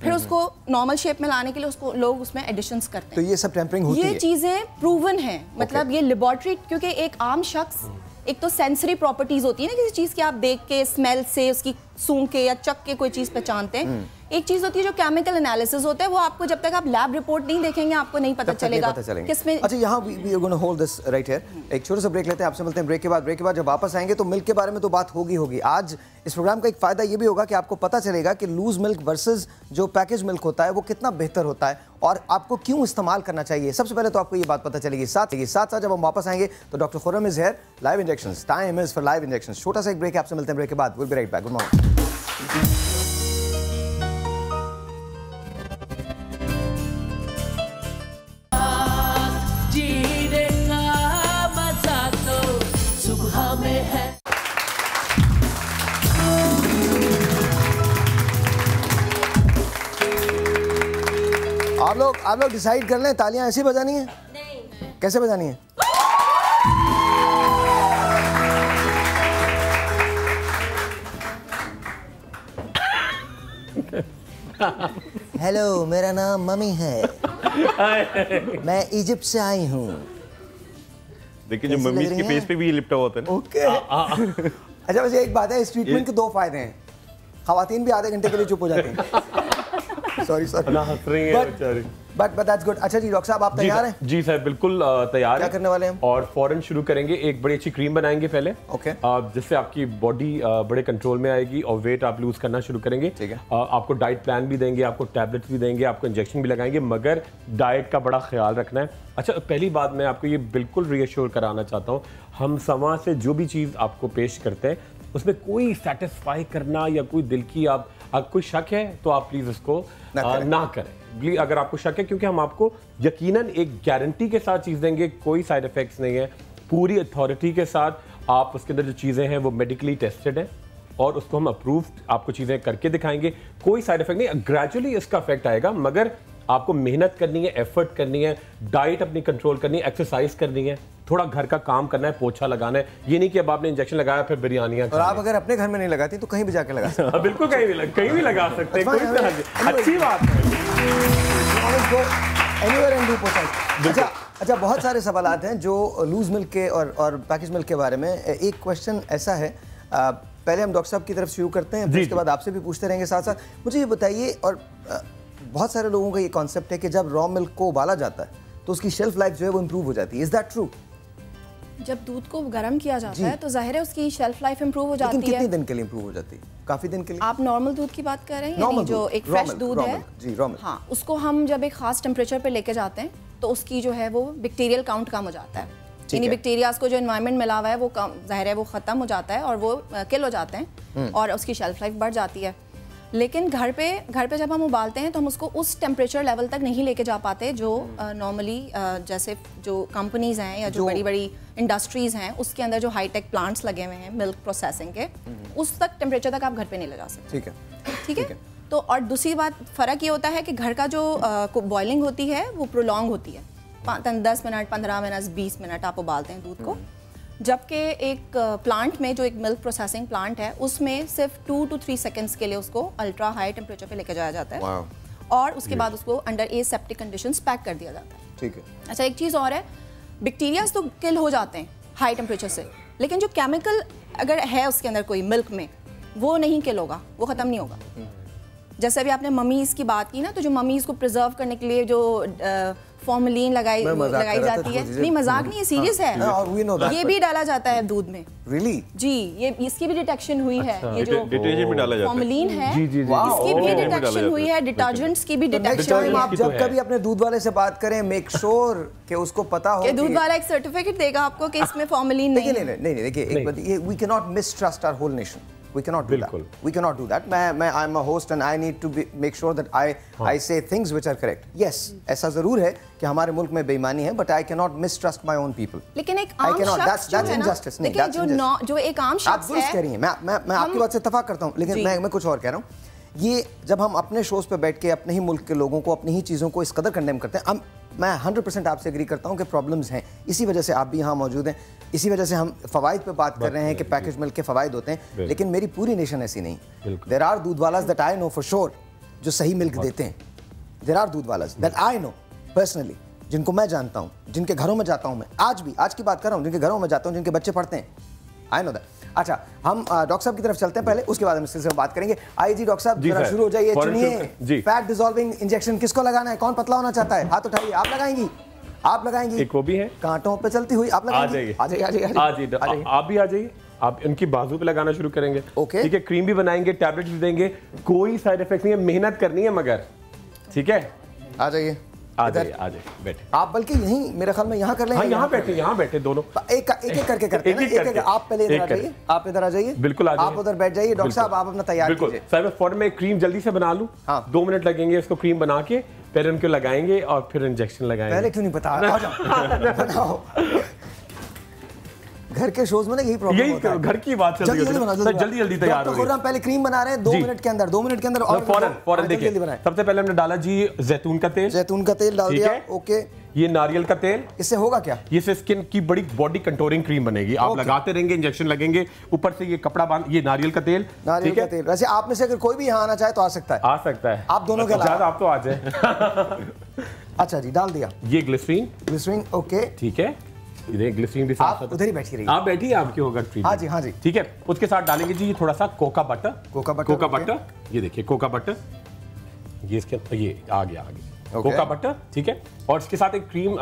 फिर उसको नॉर्मल शेप में लाने के लिए उसको लोग उसमें एडिशंस करते हैं। तो ये सब टेम्परिंग होती है, ये चीज़ें प्रूवन हैं, मतलब ये लेबोरेटरी, क्योंकि एक आम शख्स एक तो सेंसरी प्रॉपर्टीज होती है ना किसी चीज़ की, आप देख के, स्मेल से, उसकी सूंघ के या चख के कोई चीज़ पहचानते हैं। एक चीज़ होती है जो केमिकल एनालिसिस होता है, वो आपको जब तक आप लैब रिपोर्ट नहीं देखेंगे आपको नहीं पता चलेगा किसमें। अच्छा, यहाँ we are gonna hold this right here, एक छोटा सा ब्रेक लेते हैं, आपसे मिलते हैं ब्रेक के बाद जब वापस आएंगे तो मिल्क के बारे में तो बात होगी। आज इस प्रोग्राम का एक फ़ायदा ये भी होगा कि आपको पता चलेगा कि लूज मिल्क वर्सेस जो पैकेज मिल्क होता है वो कितना बेहतर होता है और आपको क्यों इस्तेमाल करना चाहिए। सबसे पहले तो आपको ये बात पता चलेगी। साथ जब हम वापस आएंगे तो doctor Khurram is here, live injections, time is for live injections. छोटा सा एक ब्रेक, आपसे मिलते हैं ब्रेक के बाद, will be right back. Good morning. आप लोग डिसाइड कर लें, तालियां ऐसी बजानी है? नहीं। कैसे बजानी है? हेलो, मेरा नाम मम्मी है, मैं इजिप्ट से आई हूँ। देखिए, जो मम्मी के फेस पे भी लिपटा होता है ना। ओके। अच्छा, वैसे एक बात है, इस ट्रीटमेंट के दो फायदे हैं, खवातीन भी आधे घंटे के लिए चुप हो जाती हैं। सॉरी ना हंस रही है बेचारी। But that's good. अच्छा जी डॉक्टर साहब आप तैयार हैं? जी सर बिल्कुल तैयार क्या करने वाले हैं? और फौरन शुरू करेंगे। एक बड़ी अच्छी क्रीम बनाएंगे पहले, ओके, जिससे आपकी बॉडी बड़े कंट्रोल में आएगी और वेट आप लूज करना शुरू करेंगे। ठीक है। आपको डाइट प्लान भी देंगे, आपको टैबलेट्स भी देंगे, आपको इंजेक्शन भी लगाएंगे, मगर डाइट का बड़ा ख्याल रखना है। अच्छा पहली बात मैं आपको ये बिल्कुल रीअश्योर कराना चाहता हूँ, हम समा से जो भी चीज़ आपको पेश करते हैं उसमें कोई सेटिस्फाई करना या कोई दिल की आप कोई शक है तो आप प्लीज़ उसको ना करें। अगर आपको शक है, क्योंकि हम आपको यकीनन एक गारंटी के साथ चीज़ देंगे, कोई साइड इफेक्ट्स नहीं है, पूरी अथॉरिटी के साथ आप उसके अंदर जो चीज़ें हैं वो मेडिकली टेस्टेड हैं और उसको हम अप्रूव्ड आपको चीज़ें करके दिखाएंगे। कोई साइड इफेक्ट नहीं, ग्रेजुअली इसका इफेक्ट आएगा, मगर आपको मेहनत करनी है, एफर्ट करनी है, डाइट अपनी कंट्रोल करनी है, एक्सरसाइज करनी है, थोड़ा घर का काम करना है, पोछा लगाना है। ये नहीं कि अब आपने इंजेक्शन लगाया फिर बिरयानियां। और आप अगर अपने घर में नहीं लगाती तो कहीं भी जाके लगा सकते हैं। बिल्कुल कहीं भी लगा सकते हैं, कोई तरह की अच्छी बात है। अच्छा बहुत सारे सवालात हैं जो लूज मिल्क के और पैकेज मिल्क के बारे में। एक क्वेश्चन ऐसा है, पहले हम डॉक्टर साहब की तरफ शुरू करते हैं, फिर उसके बाद आपसे भी पूछते रहेंगे साथ साथ। मुझे ये बताइए, और बहुत सारे लोगों का ये कॉन्सेप्ट है कि जब रॉ मिल्क को उबाला जाता है तो उसकी शेल्फ लाइफ जो है वो इम्प्रूव हो जाती है। Is that true? जब दूध को गर्म किया जाता है तो जाहिर है उसकी शेल्फ लाइफ इंप्रूव हो जाती है। लेकिन कितने दिन के लिए इंप्रूव हो जाती है? काफी दिन के लिए। आप नॉर्मल दूध की बात कर रहे हैं, यानी जो एक फ्रेश दूध है जी, रॉ मिल्क, हाँ, उसको हम जब एक खास टेम्परेचर पे लेके जाते हैं तो उसकी जो है वो बैक्टीरियल काउंट कम हो जाता है, यानी बैक्टीरियाज को जो एनवायरनमेंट मिला हुआ है वो कम, जाहिर है वो खत्म हो जाता है और वो किल हो जाते हैं और उसकी शेल्फ लाइफ बढ़ जाती है। लेकिन घर पे जब हम उबालते हैं तो हम उसको उस टेम्परेचर लेवल तक नहीं लेके जा पाते जो नॉर्मली जैसे जो कंपनीज हैं या जो बड़ी बड़ी इंडस्ट्रीज़ हैं उसके अंदर जो हाईटेक प्लांट्स लगे हुए हैं मिल्क प्रोसेसिंग के, उस तक टेम्परेचर तक आप घर पे नहीं ले जा सकते। ठीक है। तो और दूसरी बात फ़र्क ये होता है कि घर का जो बॉइलिंग होती है वो प्रोलॉन्ग होती है, 10 मिनट, 15 मिनट, 20 मिनट आप उबालते हैं दूध को, जबकि एक प्लांट में जो एक मिल्क प्रोसेसिंग प्लांट है उसमें सिर्फ 2 to 3 सेकंड्स के लिए उसको अल्ट्रा हाई टेम्परेचर पे लेके जाया जाता है और उसके बाद उसको अंडर एसेप्टिक कंडीशंस पैक कर दिया जाता है। ठीक है। अच्छा एक चीज़ और है, बैक्टीरियाज तो किल हो जाते हैं हाई टेम्परेचर से, लेकिन जो केमिकल अगर है उसके अंदर कोई मिल्क में वो नहीं किल होगा, वो ख़त्म नहीं होगा। जैसे अभी आपने ममीज़ की बात की ना, तो जो ममीज़ को प्रिजर्व करने के लिए जो फॉर्मेलिन लगाई जाती है, नहीं मजाक नहीं है, सीरियस है, ये भी डाला जाता है दूध में। रियली? जी, ये इसकी भी डिटेक्शन हुई है। ये जो डिटर्जेंट में डाला जाता है फॉर्मेलिन है, इसकी भी डिटेक्शन हुई है, डिटर्जेंट्स की भी डिटेक्शन हुई है। आप जब कभी अपने दूध वाले से बात करें, मेक श्योर कि उसको पता हो कि दूध वाला एक सर्टिफिकेट देगा आपको कि इसमें फॉर्मेलिन नहीं है। नहीं, देखिए, we can not mistrust our whole nation. We cannot do that. We cannot do that. I'm a host and I need to make sure that I say things which are correct. Yes, ऐसा जरूर है कि हमारे मुल्क में बेईमानी है, but I cannot mistrust my own people. लेकिन एक आम शख्स जो है ना, देखिए जो एक आम शख्स है, आप दुरुस्त कह रही हैं, मैं आपकी बात से इत्तेफाक करता हूँ, लेकिन मैं कुछ और कह रहा हूँ। ये जब हम अपने शोज पे बैठ के अपने ही मुल्क के लोगों को, अपनी ही चीज़ों को इस कदर कंडेम करते हैं, मैं 100% आपसे एग्री करता हूँ कि प्रॉब्लम्स हैं, इसी वजह से आप भी यहाँ मौजूद हैं, इसी वजह से हम फ़वाइद पे बात कर रहे हैं कि पैकेज मिल्क के फ़वाइद होते हैं, लेकिन मेरी पूरी नेशन ऐसी नहीं। देयर आर दूध वालाज that I know for sure जो सही मिल्क देते हैं। देयर आर दूध वालाज दैट आई नो पर्सनली, जिनको मैं जानता हूँ, जिनके घरों में जाता हूँ मैं, आज की बात कर रहा हूँ, जिनके घरों में जाता हूँ, जिनके बच्चे पढ़ते हैं, आई नो दैट। अच्छा, हम डॉक्टर साहब की तरफ चलते हैं पहले, उसके बाद हम इस सिलसिले में बात करेंगे। आइए जी डॉक्टर साहब, जरा शुरू हो जाइए। चुनिए, फैट डिसॉल्विंग इंजेक्शन किसको लगाना है? कौन पतला होना चाहता है? हाथ उठाइए। आप लगाएंगी? आप लगाएंगी? एक वो भी है कांटों पे चलती हुई, आप लगाएंगी? आ जाइए, आप भी आ जाइए। आप इनकी बाजू पे लगाना शुरू करेंगे। ठीक है, क्रीम भी बनाएंगे, टैबलेट्स भी देंगे, कोई साइड इफेक्ट नहीं है, मेहनत करनी है मगर। ठीक है, आ जाइए, आ जाइए बैठे। आप बल्कि यहीं, मेरे ख्याल में यहाँ कर लेंगे। यहाँ बैठे दोनों, एक करके करते हैं। एक आप पहले इधर आ जाइए, आप इधर आ जाइए। बिल्कुल, आप उधर बैठ जाइए। डॉक्टर साहब आप अपना तैयार कीजिए। सर मैं फौरन में क्रीम जल्दी से बना लूं। 2 मिनट लगेंगे इसको क्रीम बना के, फिर उनको लगाएंगे और फिर इंजेक्शन लगाएंगे। पहले क्यों नहीं बताया? घर के शोज में ना यही प्रॉब्लम होता है। घर की बात चल रही है, जल्दी तैयार हो गई। पहले क्रीम बना रहे हैं 2 मिनट के अंदर और फौरन देखिए। सबसे पहले हमने डाला जी जैतून का तेल डाल दिया। ओके, ये नारियल का तेल, इससे होगा क्या? ये से स्किन की बड़ी बॉडी कंटूरिंग क्रीम बनेगी। आप लगाते रहेंगे, इंजेक्शन लगेंगे, ऊपर से ये कपड़ा बांध, ये नारियल का तेल। वैसे आप में से अगर कोई भी यहाँ आना चाहे तो आ सकता है। आप दोनों के अलावा आप तो आ जाए। अच्छा जी, डाल दिया। ये ग्लिसरीन, ओके ठीक है, ये ग्लिसरीन भी साथ उधर ही बैठी रहिए। आप बैठिए, आपके होगा क्रीम। हाँ जी, ठीक है। उसके साथ डालेंगे जी थोड़ा सा कोका बटर। ये देखिए कोका बटर, ये इसके ये आ गया कोका बटर, ठीक है। और इसके साथ एक क्रीम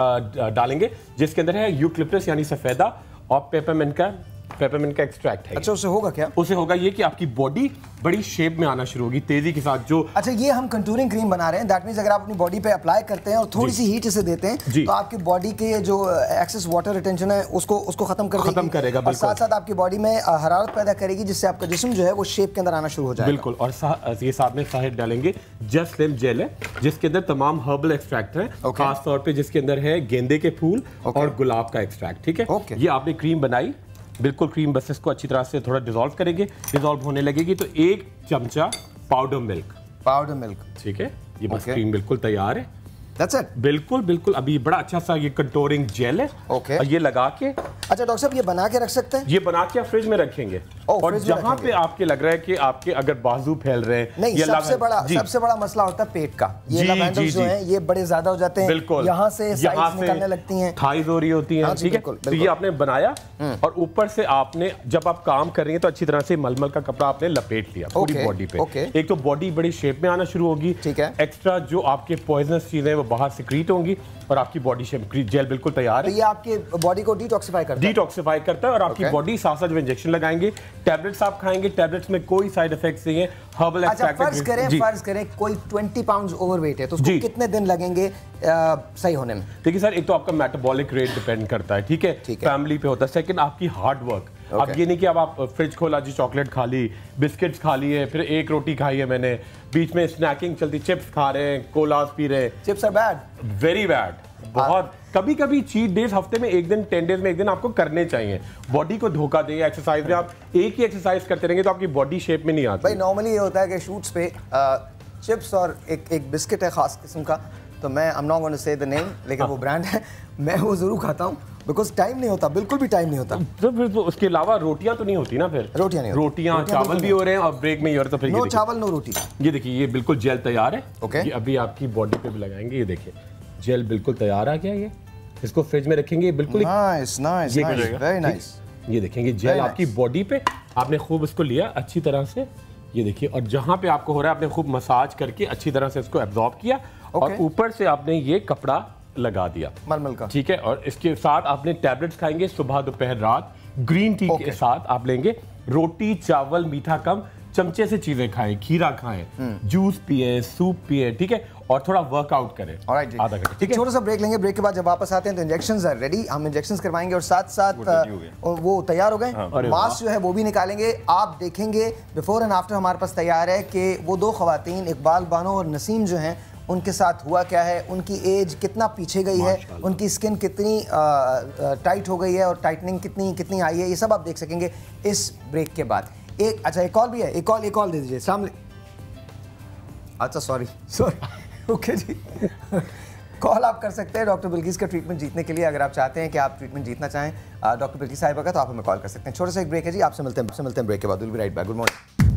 डालेंगे जिसके अंदर है यूकलिप्टस यानी सफेदा और पेपरमिंट का एक्सट्रैक्ट है। अच्छा, उससे होगा क्या? उससे होगा ये कि आपकी बॉडी बड़ी शेप में आना शुरू होगी तेजी के साथ। जो अच्छा, ये हम कंटूरिंग क्रीम बना रहे हैं, दैट मींस अगर आप अपनी बॉडी पे अप्लाई करते हैं और थोड़ी सी हीट इसे देते हैं तो आपकी बॉडी के जो एक्सेस वाटर रिटेंशन है उसको खत्म करेगा और साथ साथ आपकी बॉडी में हरारत पैदा करेगी जिससे आपका जिस्म जो है वो शेप के अंदर आना शुरू हो जाएगा। बिल्कुल। और ये साथ में साहिर डालेंगे जस्ट स्लिम जेल है जिसके अंदर तमाम हर्बल एक्सट्रैक्ट है, खास तौर पे जिसके अंदर है गेंदे के फूल और गुलाब का एक्सट्रैक्ट, ठीक है। ये आपने क्रीम बनाई, बिल्कुल क्रीम, बस इसको अच्छी तरह से थोड़ा डिसॉल्व करेंगे, डिसॉल्व होने लगेगी तो 1 चमचा पाउडर मिल्क, ठीक है। ये बस क्रीम बिल्कुल तैयार है। That's it? बिल्कुल। अभी बड़ा अच्छा सा ये कंटूरिंग जेल है। ओके। और ये लगा के, अच्छा डॉक्टर साहब, ये बना के रख सकते हैं? ये बना के आप फ्रिज में रखेंगे। और जहाँ पे आपके लग रहा है कि आपके अगर बाजू फैल रहे हैं, नहीं, सबसे बड़ा मसला होता है पेट का। ये लैवेंडर्स जो हैं ये बड़े ज्यादा हो जाते हैं, बिल्कुल यहाँ से साइड्स निकलने लगती हैं, थाइज हो रही होती हैं, ठीक है। तो ये आपने बनाया और ऊपर से आपने जब आप काम कर रही हैं तो अच्छी तरह से मलमल का कपड़ा आपने लपेट लिया पूरी बॉडी पे। एक तो बॉडी बड़ी शेप में आना शुरू होगी, ठीक है। एक्स्ट्रा जो आपके पॉइजनस चीजें वो बाहर सिक्रीट होंगी और आपकी बॉडी शेप जेल बिल्कुल तैयार है। तो ये आपके बॉडी को डिटॉक्सिफाई करता है और आपकी बॉडी साथ जो इंजेक्शन लगाएंगे, टैबलेट्स आप खाएंगे, टैबलेट्स में कोई साइड इफेक्ट्स नहीं है, हर्बल एक्सट्रैक्ट। फर्ज करें कोई 20 पाउंड ओवरवेट है तो उसको कितने दिन लगेंगे सही होने में? देखिए सर, एक तो आपका मेटाबॉलिक रेट डिपेंड करता है, ठीक है, फैमिली पे होता है। सेकंड आपकी हार्ड वर्क। अब ये नहीं कि अब आप फ्रिज खोला जी, चॉकलेट खा ली, बिस्किट्स खा लिए, फिर एक रोटी खाई है मैंने, बीच में स्नैकिंग चलती, चिप्स खा रहे हैं, कोलास पी रहे हैं। Chips are bad, very bad, बहुत। कभी कभी चीट डेज हफ्ते में एक दिन, 10 डेज में एक दिन आपको करने चाहिए। बॉडी को धोखा देंगे एक्सरसाइज में, आप एक ही एक्सरसाइज करते रहेंगे तो आपकी बॉडी शेप में नहीं आती। भाई नॉर्मली ये होता है कि शूट्स पे चिप्स और एक बिस्किट है खास किस्म का, तो मैं I am not going to say the name, लेकिन वो ब्रांड है, मैं वो जरूर खाता हूँ बिकॉज टाइम नहीं होता, बिल्कुल भी टाइम नहीं होता। तो फिर तो उसके अलावा रोटियां तो नहीं होती ना, फिर रोटियां चावल भी हो रहे हैं और ब्रेक में ही हो रहा है, तो फिर नो चावल नो रोटी। ये देखिए, ये बिल्कुल जेल तैयार है। ओके, अभी आपकी बॉडी पे भी लगाएंगे। ये देखिए जेल बिल्कुल तैयार आ गया। ये इसको फ्रिज में रखेंगे, बिल्कुल नाइस, वेरी नाइस। ये देखेंगे जेल आपकी बॉडी पे, आपने खूब इसको लिया अच्छी तरह से, ये देखिए, और जहां पे आपको हो रहा है आपने खूब मसाज करके अच्छी तरह से इसको एब्जॉर्ब किया और ऊपर से आपने ये कपड़ा लगा दिया मलमल का, ठीक है। और इसके साथ आपने टैबलेट्स खाएंगे सुबह दोपहर रात, ग्रीन टी के साथ आप लेंगे, रोटी चावल मीठा कम, चमचे से चीजें खाएं, खीरा खाएं, जूस पिए, सूप पिए, ठीक है, और थोड़ा वर्कआउट करें आधा घंटा, ठीक है। छोटा सा ब्रेक लेंगे, ब्रेक के बाद जब वापस आते हैं तो इंजेक्शंस आर रेडी, हम इंजेक्शंस करवाएंगे और साथ साथ वो तैयार हो गए, मास्क जो है वो भी निकालेंगे। आप देखेंगे बिफोर एंड आफ्टर हमारे पास तैयार है कि वो दो खवातीन इकबाल बानो और नसीम जो हैं उनके साथ हुआ क्या है, उनकी एज कितना पीछे गई है, उनकी स्किन कितनी टाइट हो गई है और टाइटनिंग कितनी आई है, ये सब आप देख सकेंगे इस ब्रेक के बाद। अच्छा एक कॉल भी है, एक कॉल दे दीजिए सामने। अच्छा सॉरी ओके जी कॉल आप कर सकते हैं डॉक्टर बिल्किस का ट्रीटमेंट जीतने के लिए। अगर आप चाहते हैं कि आप ट्रीटमेंट जीतना चाहें डॉक्टर बिल्किस साहिबा का, तो आप हमें कॉल कर सकते हैं। छोटा सा एक ब्रेक है जी, आपसे मिलते हैं ब्रेक के बाद। Will be right back. Good morning.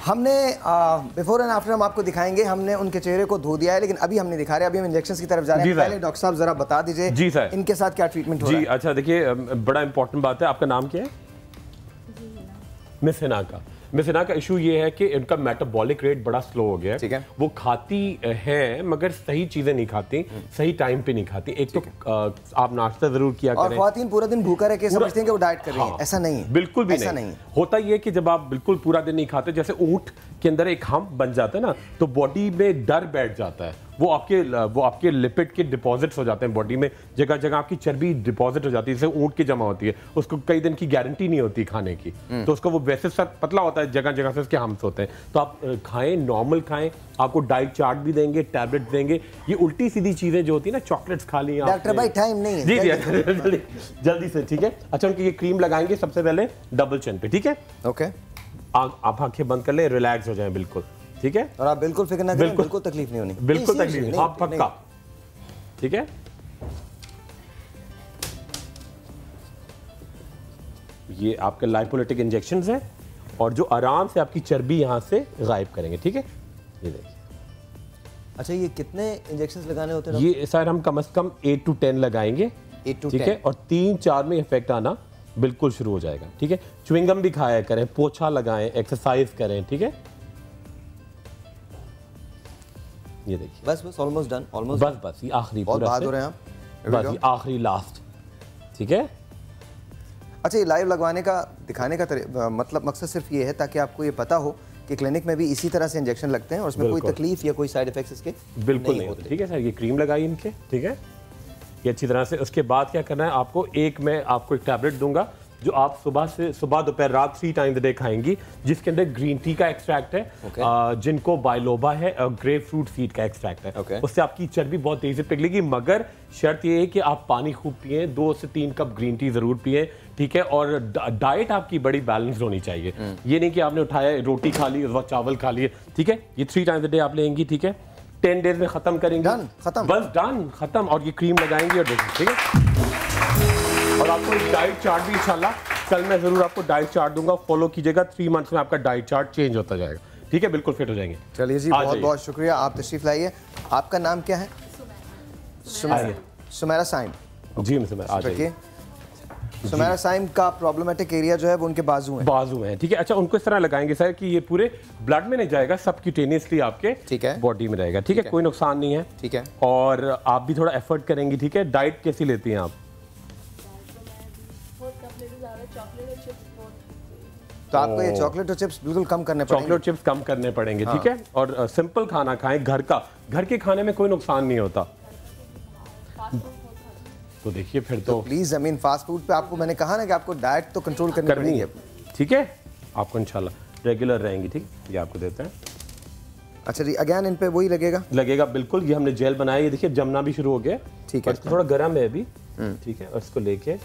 हमने बिफोर एंड आफ्टर हम आपको दिखाएंगे, हमने उनके चेहरे को धो दिया है लेकिन अभी हम नहीं दिखा रहे, अभी हम इंजेक्शंस की तरफ जा रहे हैं। पहले डॉक्टर साहब जरा बता दीजिए जी सर इनके साथ क्या ट्रीटमेंट हो रहा है। अच्छा देखिए, बड़ा इंपॉर्टेंट बात है, आपका नाम क्या है? मिस हिना का इशू ये है कि इनका मेटाबॉलिक रेट बड़ा स्लो हो गया है, ठीक है। वो खाती है मगर सही चीजें नहीं खाती, सही टाइम पे नहीं खाती। एक तो आप नाश्ता जरूर किया करें, और ख्वातीन पूरा दिन भूखा रह के समझते हैं कि वो डाइट कर रही हैं, ऐसा नहीं है, बिल्कुल भी नहीं होता। ये कि जब आप बिल्कुल पूरा दिन नहीं खाते, जैसे ऊंट के अंदर एक हम्प बन जाता है ना, तो बॉडी में डर बैठ जाता है, वो आपके लिपिड के डिपॉजिट्स हो जाते हैं बॉडी में, जगह जगह आपकी चर्बी डिपॉजिट हो जाती है, जैसे ऊंट की जमा होती है, उसको कई दिन की गारंटी नहीं होती खाने की, तो उसको वो वैसे सब पतला होता है, जगह जगह से उसके हम्प्स होते हैं। तो आप खाएं, नॉर्मल खाएं, आपको डाइट चार्ट भी देंगे, टैबलेट देंगे। ये उल्टी सीधी चीजें जो होती है ना, चॉकलेट्स खा ली डॉक्टर भाई, टाइम नहीं है जी जल्दी से, ठीक है। अच्छा उनकी ये क्रीम लगाएंगे सबसे पहले डबल चिन पे, ठीक है। ओके, आप आंखें बंद कर ले, रिलैक्स हो जाएं बिल्कुल, ठीक है। और आप बिल्कुल फिक्र ना करें, बिल्कुल तकलीफ नहीं होनी, बिल्कुल तकलीफ नहीं, आप पक्का, ठीक है। ये आपके लाइपोलिटिक इंजेक्शंस हैं और जो आराम से आपकी चर्बी यहां से गायब करेंगे, ठीक है। ये देखिए अच्छा, ये कितने इंजेक्शंस लगाने होते हैं? ये सर हम कम से कम 8 to 10 लगाएंगे, 8 to 10, ठीक है, और 3-4 में इफेक्ट आना बिल्कुल शुरू हो जाएगा, ठीक है। च्युइंगम भी खाया करें, पोछा लगाएं, एक्सरसाइज करें, ठीक है। ये देखिए बस ऑलमोस्ट डन, ऑलमोस्ट बस ये आखिरी, बहुत बात हो रहे हैं आप, बस ये आखिरी लास्ट, ठीक है। अच्छा, ये लाइव लगवाने का दिखाने का मतलब मकसद सिर्फ ये है ताकि आपको ये पता हो कि क्लिनिक में भी इसी तरह से इंजेक्शन लगते हैं और उसमें कोई तकलीफ या कोई साइड इफेक्ट्स इसके बिल्कुल नहीं होते, ठीक है सर। ये क्रीम लगाई इनके, ठीक है, ये अच्छी तरह से। उसके बाद क्या करना है आपको, मैं आपको एक टैबलेट दूंगा जो आप सुबह दोपहर रात 3 टाइम द डे खाएंगी, जिसके अंदर ग्रीन टी का एक्सट्रैक्ट है, जिनको बायलोबा है और ग्रेप फ्रूट सीड का एक्सट्रैक्ट है। उससे आपकी चर्बी बहुत तेजी से पिघलेगी, मगर शर्त ये है कि आप पानी खूब पिए, 2 से 3 कप ग्रीन टी जरूर पिए, ठीक है। और डाइट आपकी बड़ी बैलेंस होनी चाहिए। ये नहीं कि आपने उठाया रोटी खा ली, उस वक्त चावल खा लिए, ठीक है। ये 3 टाइम द डे आप लेंगी, ठीक है। 10 डेज में खत्म करेंगे, खत्म, बस डन, खत्म। और ये क्रीम लगाएंगे और देखिए, ठीक है। और आपको एक डाइट चार्ट भी इंशाल्लाह कल मैं जरूर आपको डाइट चार्ट दूंगा, फॉलो कीजिएगा। 3 मंथ्स में आपका डाइट चार्ट चेंज होता जाएगा, ठीक है, बिल्कुल फिट हो जाएंगे। चलिए जी, बहुत बहुत शुक्रिया, आप तशरीफ लाइए। आपका नाम क्या है? सुमेरा साइम। जी सुमेरा, आ जाइए। सुमेरा साइम का प्रॉब्लमेटिक एरिया जो है वो उनके बाजू है, ठीक है। अच्छा, उनको इस तरह लगाएंगे सर कि ये पूरे ब्लड में नहीं जाएगा, सबक्यूटेनियसली आपके, ठीक है, बॉडी में रहेगा, ठीक है, कोई नुकसान नहीं है, ठीक है। और आप भी थोड़ा एफर्ट करेंगी, ठीक है। डाइट कैसी लेती हैं आप? तो आपको ये चॉकलेट और चिप्स बिल्कुल कम करने पड़ेंगे, चॉकलेट चिप्स कम करने पड़ेंगे, ठीक है। और सिंपल खाना खाएं, घर के खाने में कोई नुकसान नहीं होता। तो देखिए फिर तो please, I mean fast food पे आपको मैंने कहा ना कि आपको डाइट तो कंट्रोल करनी है, ठीक है। आपको इंशाल्लाह रेगुलर रहेंगी, ठीक है। ये आपको देते हैं। अच्छा जी, अगेन इन पे वही लगेगा बिल्कुल। ये हमने जेल बनाया, ये देखिए जमना भी शुरू हो गया, ठीक है। थोड़ा गर्म है अभी, ठीक है। और इसको लेके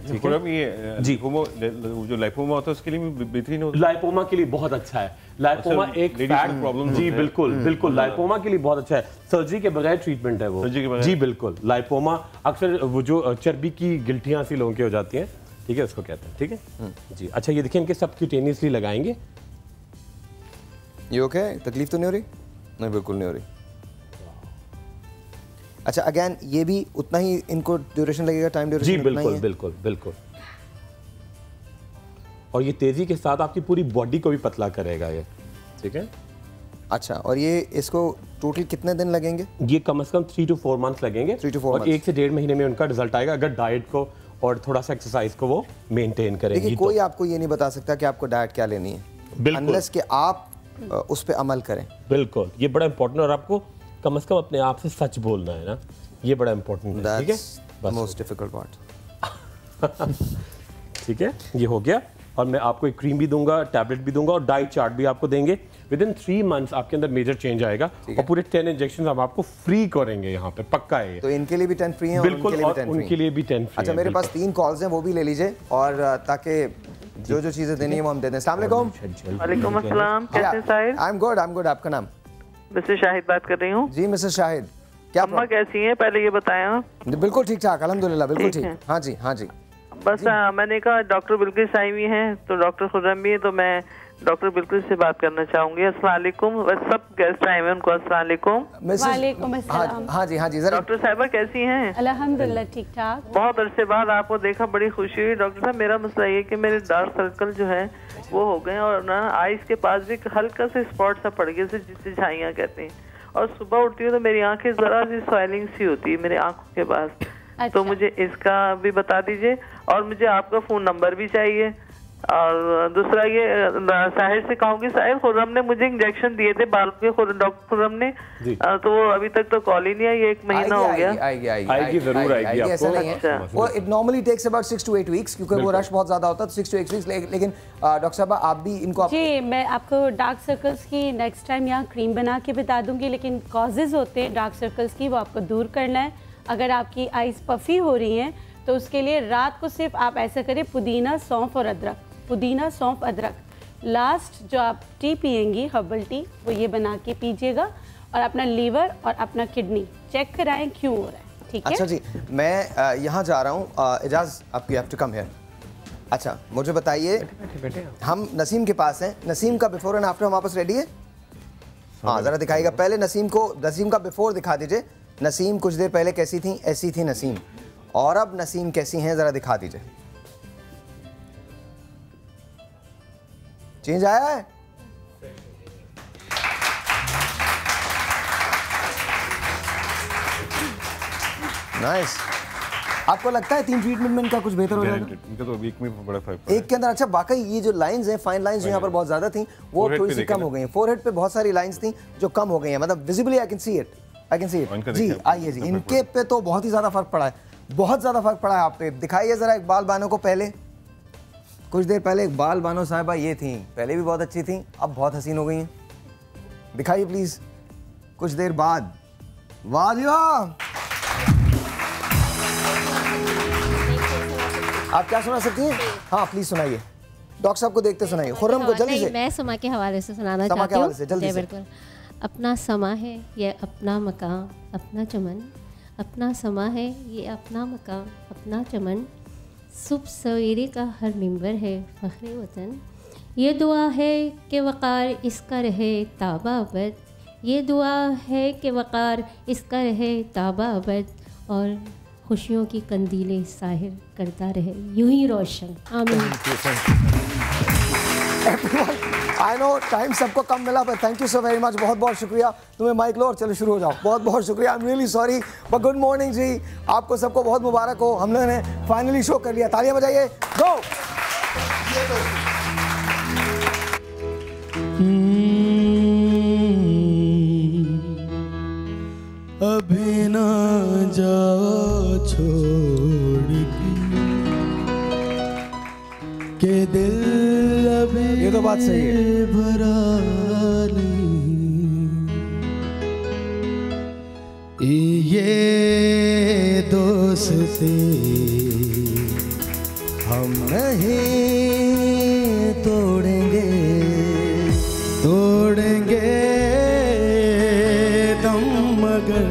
ये जी जो लाइपोमा होता है उसके लिए भी बेहतरीन होता है। लाइपोमा के लिए बहुत अच्छा है। लाइपोमा एक फैट प्रॉब्लम, जी बिल्कुल लाइपोमा के लिए बहुत अच्छा है। सर्जरी के बगैर ट्रीटमेंट है वो, जी बिल्कुल। लाइपोमा अक्सर वो जो चर्बी की गिल्टियां सी लोगों की हो जाती हैं, ठीक है, उसको कहते हैं, ठीक है जी। अच्छा, ये देखिए इनके सबक्यूटेनियसली लगाएंगे। ये ओके, तकलीफ तो नहीं हो रही? नहीं, बिल्कुल नहीं हो रही। अच्छा, अगेन ये भी उतना ही इनको ड्यूरेशन लगेगा, टाइम ड्यूरेशन? जी बिल्कुल। और ये तेजी के साथ आपकी पूरी बॉडी को भी पतला करेगा ये, ठीक है। अच्छा, और ये इसको टोटल कितने दिन लगेंगे? ये कम से कम 3 to 4 मंथ्स लगेंगे, 3 to 4 और 1 से 1.5 महीने में उनका रिजल्ट आएगा, अगर डाइट को और थोड़ा सा एक्सरसाइज को वो मेंटेन करेंगी। देखिए, कोई आपको ये नहीं बता सकता कि आपको डाइट क्या लेनी है, अनलेस कि आप उस पर अमल करें। बिल्कुल, ये बड़ा इंपॉर्टेंट, और आपको कम से कम अपने आप से सच बोलना है ना, ये बड़ा इंपॉर्टेंट है, ठीक है। Most difficult part. ठीक है, ये हो गया। और मैं आपको एक क्रीम भी दूंगा, टैबलेट भी दूंगा, और डाइट चार्ट भी आपको देंगे। विदिन 3 मंथ्स आपके अंदर मेजर चेंज आएगा, और पूरे 10 इंजेक्शन हम आपको फ्री करेंगे यहाँ पे, पक्का है। तो इनके लिए भी 10 फ्री है, बिल्कुल, और उनके लिए भी 10 फ्री। अच्छा, मेरे पास 3 कॉल्स हैं, वो भी ले लीजिए, और ताकि जो चीजें देनी है वो हम दे दें। अस्सलाम वालेकुम। वालेकुम अस्सलाम, कैसे साहिद? I am good. आपका नाम? मिसेस शाहिद बात कर रही हूँ। जी मिसेस शाहिद, क्या अम्मा कैसी हैं, पहले ये बताएं आप? बिल्कुल ठीक ठाक, अल्हम्दुलिल्लाह, बिल्कुल ठीक। हाँ जी। बस मैंने कहा डॉक्टर बिल्किस आई हुई हैं, तो डॉक्टर खुर्रम भी है, तो मैं डॉक्टर बिल्किस से बात करना चाहूंगी। अस्सलाम वालेकुम। सब गेस्ट आए हैं, उनको अस्सलाम वालेकुम। वालेकुम अस्सलाम। हाँ जी। डॉक्टर साहिबा कैसी हैं? अल्हम्दुलिल्लाह ठीक ठाक। बहुत अरसे बाद आपको देखा, बड़ी खुशी हुई। डॉक्टर साहब, मेरा मसला ये कि मेरे डार्क सर्कल जो है वो हो गए, और ना आईज के पास भी हल्का से स्पॉट सा पड़ गया, जिसे झाइयाँ कहते हैं। और सुबह उठती हूँ तो मेरी आंखें जरा सी स्वेलिंग सी होती है मेरी आंखों के पास। अच्छा। तो मुझे इसका भी बता दीजिए, और मुझे आपका फोन नंबर भी चाहिए। और दूसरा ये साहिर से कहूँगी, साहिर खुर्रम ने मुझे इंजेक्शन दिए थे बाल के, डॉक्टर खुर्रम ने, तो वो अभी तक तो कॉल ही नहीं आई, 1 महीना हो गया। आएगी जरूर आएगी आपको। ऐसा नहीं है, वो it normally takes about 6 to 8 weeks, क्योंकि वो रश बहुत ज्यादा होता है, तो 6 to 8 वीक्स। लेकिन डॉक्टर साहब, आप भी इनको जी, मैं आपको डार्क सर्कल्स की नेक्स्ट टाइम यहाँ क्रीम बना के बता दूंगी, लेकिन कॉजेज होते हैं डार्क सर्कल्स की, वो आपको दूर करना है। अगर आपकी आईज पफी हो रही हैं तो उसके लिए रात को सिर्फ आप ऐसा करें, पुदीना सौंफ अदरक लास्ट जो आप टी पियेंगी, हर्बल टी, वो ये बना के पीजिएगा, और अपना लीवर और अपना किडनी चेक कराएं क्यों हो रहा है, ठीक है? अच्छा जी, मैं यहाँ जा रहा हूँ, एजाज आप you have to come here. अच्छा, मुझे बताइए, हम नसीम के पास हैं, नसीम का बिफोर एंड आफ्टर हमारे पास रेडी है? हाँ जरा दिखाइएगा पहले नसीम को, नसीम का बिफोर दिखा दीजिए। नसीम कुछ देर पहले कैसी थी? ऐसी थी नसीम, और अब नसीम कैसी हैं जरा दिखा दीजिए। चेंज आया है? नाइस। आपको लगता है 3 ट्रीटमेंट में इनका कुछ बेहतर हो जाएगा? इनका तो वीक में बड़ा फर्क एक के अंदर। अच्छा वाकई ये जो लाइंस हैं, फाइन लाइंस जो यहाँ पर बहुत ज्यादा थी वो थोड़ी सी कम हो गई हैं। फोरहेड पे बहुत सारी लाइंस थी जो कम हो गई हैं, मतलब visibly I can see it, I can see it. जी आइए जी, इनके पे तो बहुत ही ज्यादा फर्क पड़ा है, बहुत ज्यादा फर्क पड़ा है आप पे। दिखाइए जरा इकबाल बानो को। पहले कुछ देर पहले इकबाल बानो साहिबा ये थी, पहले भी बहुत अच्छी थी, अब बहुत हसीन हो गई हैं। दिखाइए प्लीज कुछ देर बाद। वाह जी वाह। आप क्या सुना सकती हैं? हाँ प्लीज सुनाइए, डॉक्टर साहब को देखते सुनाइए। खुर्रम को जल्दी से। मैं समा के हवाले से सुनाना चाहती हूँ। जल्दी से। बिल्कुल। अपना समा है ये अपना मकाम, अपना चमन, अपना समा है ये अपना मकाम, अपना चमन, सुबह सवेरे का हर मिंबर है फ़ख्र वतन। ये दुआ है कि वक़ार इसका रहे ताबा अबद, ये दुआ है कि वक़ार इसका रहे ताबा अबद, और खुशियों की कंदीलें साहिर करता रहे यूं ही रोशन। आमीन। आई नो टाइम सबको कम मिला, पर thank you so very much. बहुत बहुत शुक्रिया। तुम्हें माइक लो और चलो शुरू हो जाओ। बहुत बहुत शुक्रिया। I am really sorry, but good morning जी, आपको सबको बहुत मुबारक हो। हम लोगों ने फाइनली शो कर लिया। तालियां बजाइए। गो। अभी ना जाओ छोड़ के दिल अभी ये तो बात सही है। भरा ये दोस्ती हम नहीं तोड़ेंगे, तोड़ेंगे दम मगर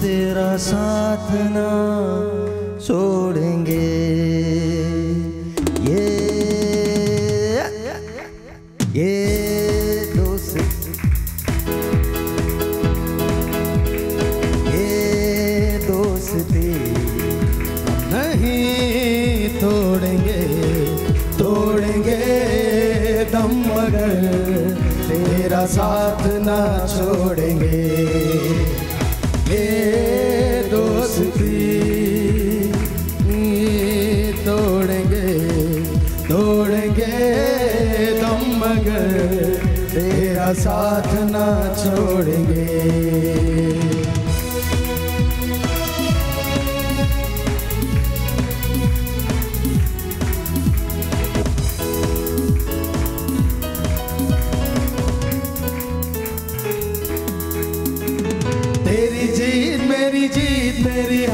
तेरा साथ ना छोड़ेंगे। ये दोस्ती, ये दोस्ती नहीं तोड़ेंगे, तोड़ेंगे दम मगर तेरा साथ ना छोड़ेंगे। ये दोस्ती तोड़ेंगे, तोड़ेंगे दम मगर तेरा साथ ना छोड़ेंगे। तेरी जीत मेरी जीत, मेरी